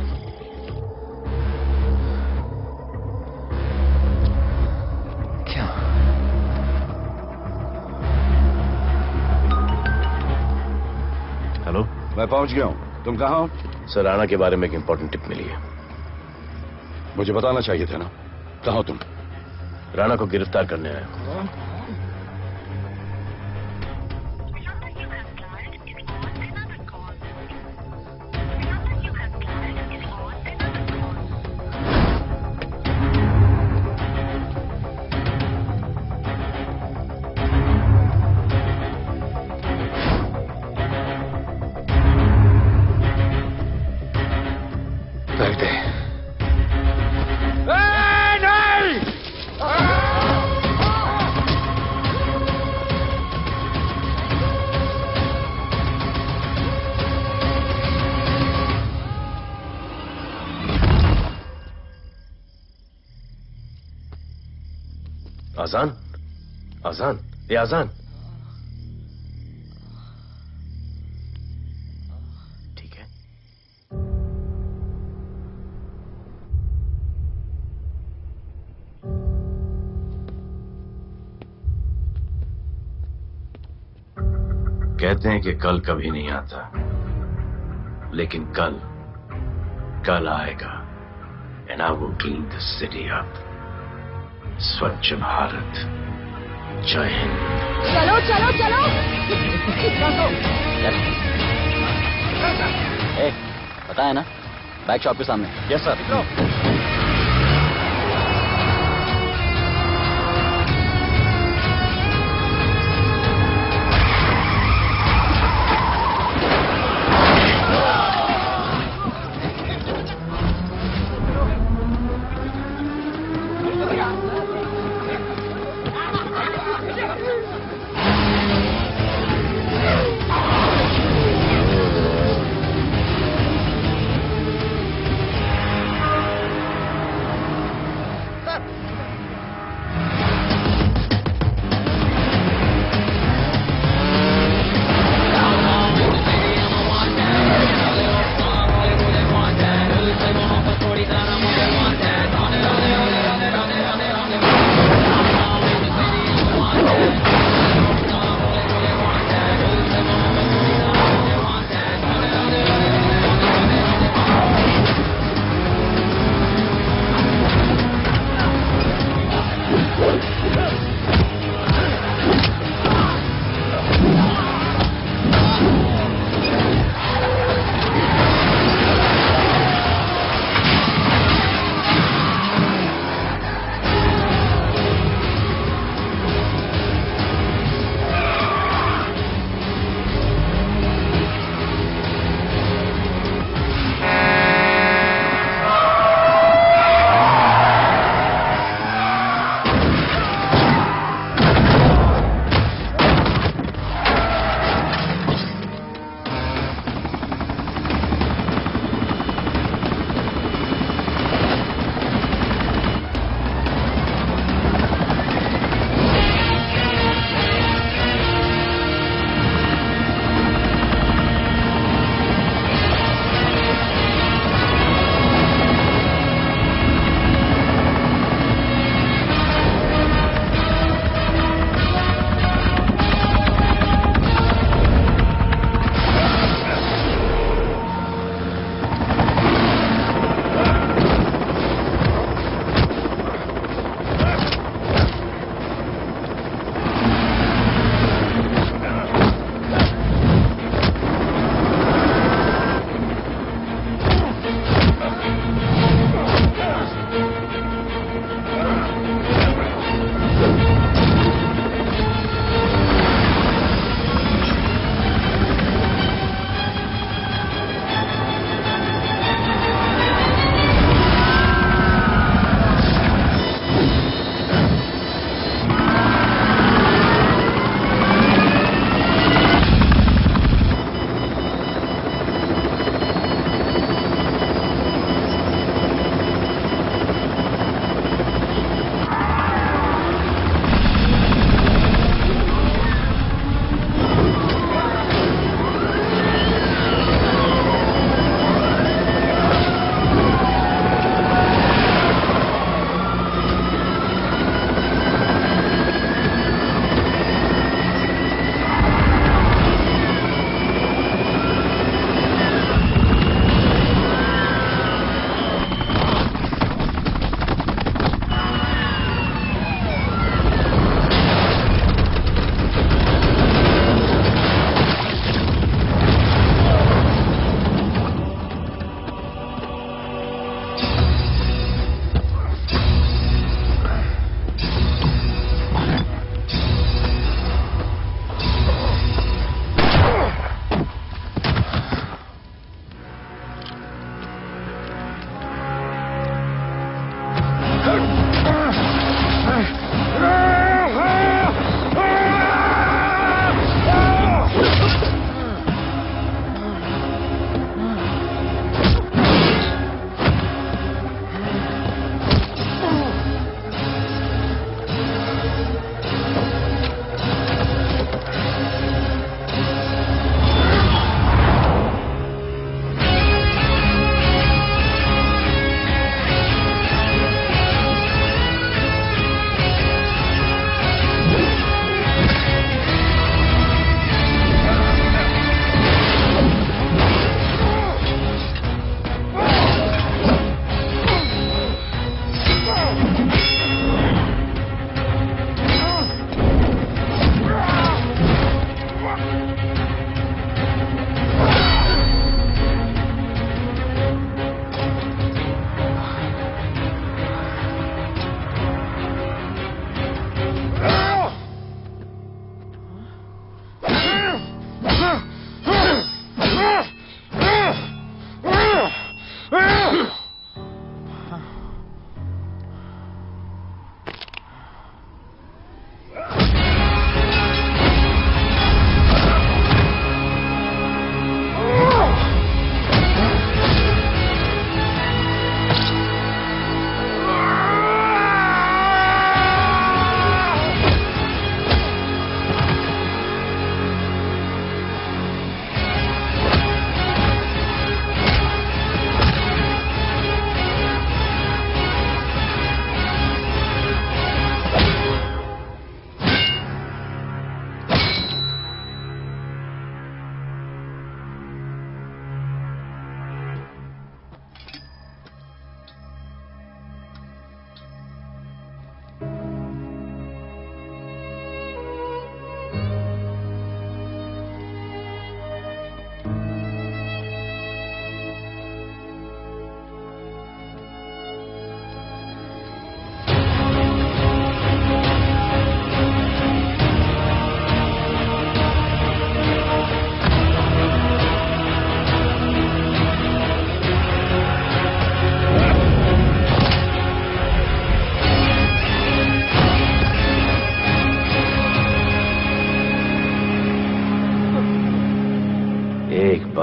क्या? हेलो, मैं पहुंच गया हूं। तुम कहां हो? सर, राणा के बारे में एक इंपॉर्टेंट टिप मिली है। मुझे बताना चाहिए था ना। कहां हो तुम? राणा को गिरफ्तार करने आया हूं। आजान, आजान, ये आजान। ठीक है। कहते हैं कि कल कभी नहीं आता, लेकिन कल आएगा। And I will clean the city up. स्वच्छ भारत। जय हिंद। चलो चलो चलो। पता है ना, बाइक शॉप के सामने। Yes sir.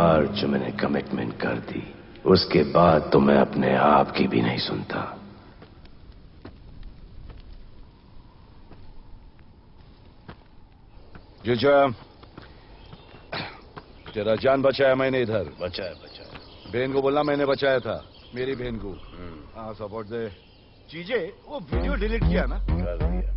बार जो मैंने कमिटमेंट कर दी, उसके बाद तो मैं अपने आप की भी नहीं सुनता। जीजा, तेरा जान बचाया मैंने इधर। बचाया। बहन को बोलना मैंने बचाया था, मेरी बहन को। हाँ, सपोर्ट दे। चीजें वो वीडियो डिलीट किया ना? कर दिया।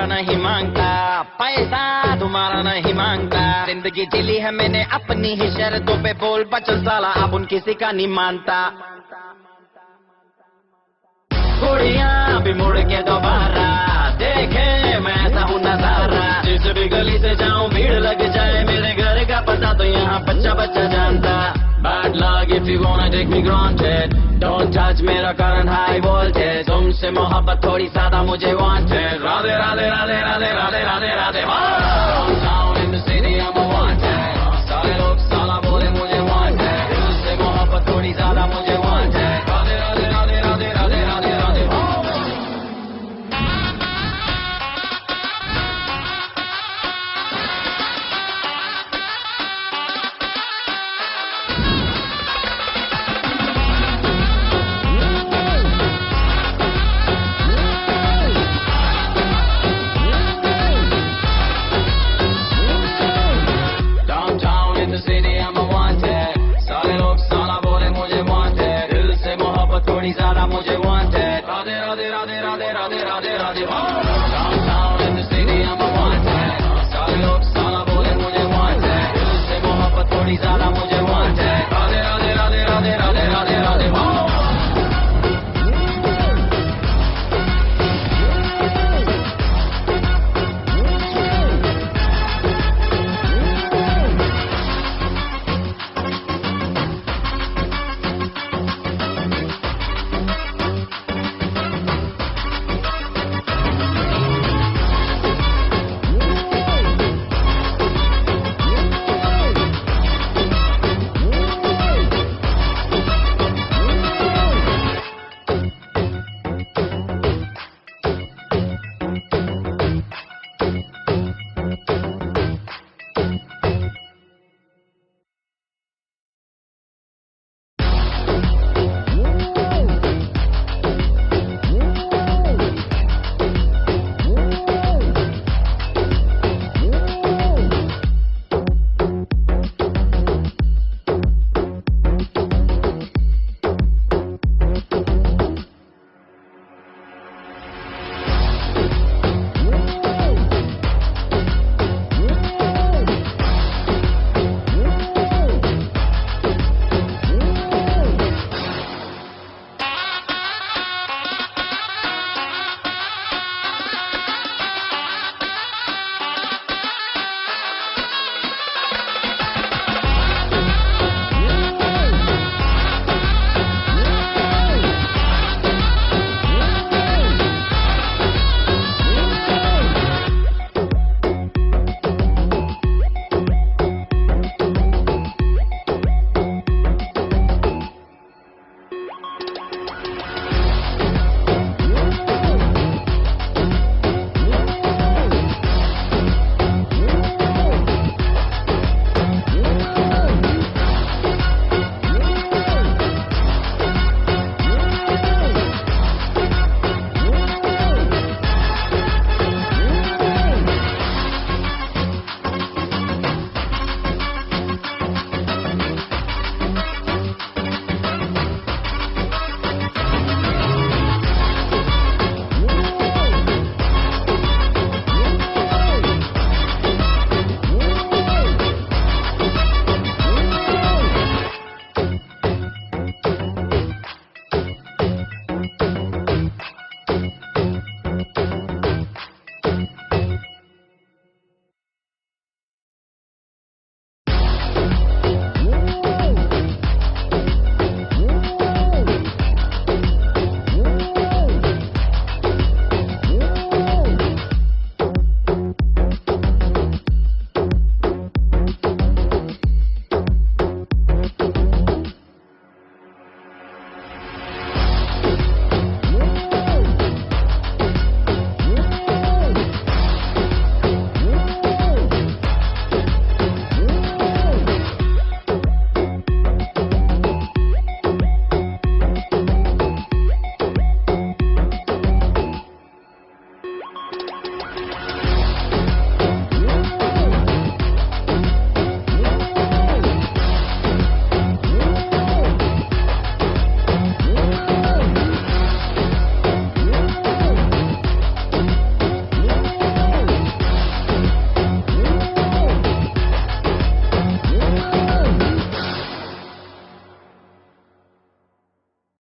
नहीं मांगता, पैसा तुम्हारा नहीं मांगता, जिंदगी जिली है मैंने अपनी ही शर्तों पे, बोल बचल साला अब उन किसी का नहीं मानता। कुड़ियाँ भी मुड़ के दोबारा देखे मैं ऐसा हूँ नजारा, जिस भी गली से जाऊँ भीड़ लग जाए, मेरे घर का पता तो यहाँ बच्चा बच्चा जानता। Bad luck if you wanna take me granted, don't touch मेरा current high voltage, तुमसे मोहब्बत थोड़ी ज्यादा मुझे wanted, राधे राधे राधे राधे राधे राधे राधे।